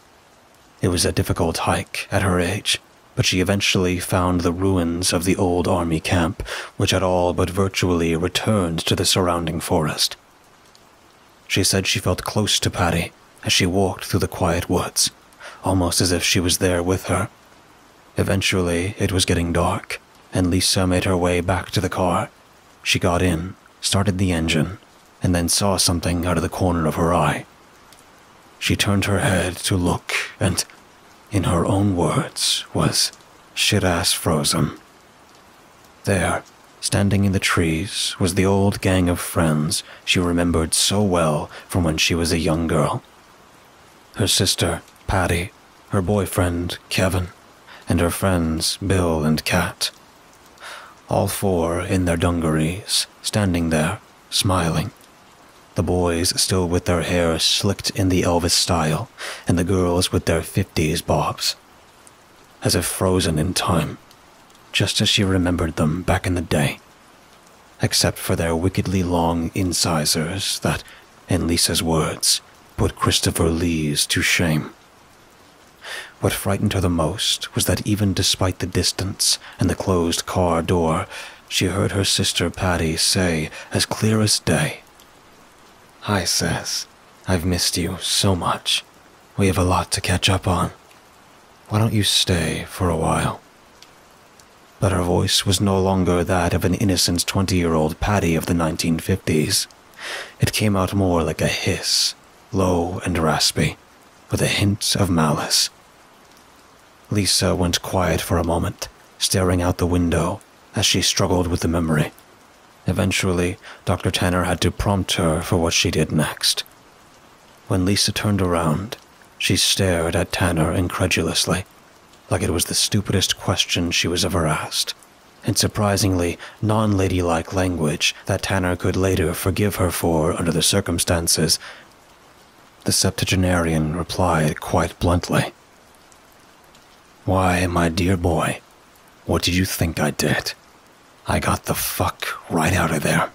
It was a difficult hike at her age, but she eventually found the ruins of the old army camp, which had all but virtually returned to the surrounding forest. She said she felt close to Patty as she walked through the quiet woods, almost as if she was there with her. Eventually, it was getting dark, and Lisa made her way back to the car. She got in, started the engine, and then saw something out of the corner of her eye. She turned her head to look and, in her own words, was shit-ass frozen. There, standing in the trees, was the old gang of friends she remembered so well from when she was a young girl. Her sister, Patty, her boyfriend, Kevin, and her friends, Bill and Kat. All four in their dungarees, standing there, smiling. The boys still with their hair slicked in the Elvis style, and the girls with their 50s bobs. As if frozen in time, just as she remembered them back in the day. Except for their wickedly long incisors that, in Lisa's words, put Christopher Lee's to shame. What frightened her the most was that even despite the distance and the closed car door, she heard her sister Patty say, as clear as day, "Hi, Sis. I've missed you so much. We have a lot to catch up on. Why don't you stay for a while?" But her voice was no longer that of an innocent 20-year-old Patty of the 1950s. It came out more like a hiss, low and raspy, with a hint of malice. Lisa went quiet for a moment, staring out the window as she struggled with the memory. Eventually, Dr. Tanner had to prompt her for what she did next. When Lisa turned around, she stared at Tanner incredulously, like it was the stupidest question she was ever asked, in surprisingly non-ladylike language that Tanner could later forgive her for under the circumstances. The septuagenarian replied quite bluntly, "Why, my dear boy, what did you think I did? I got the fuck right out of there."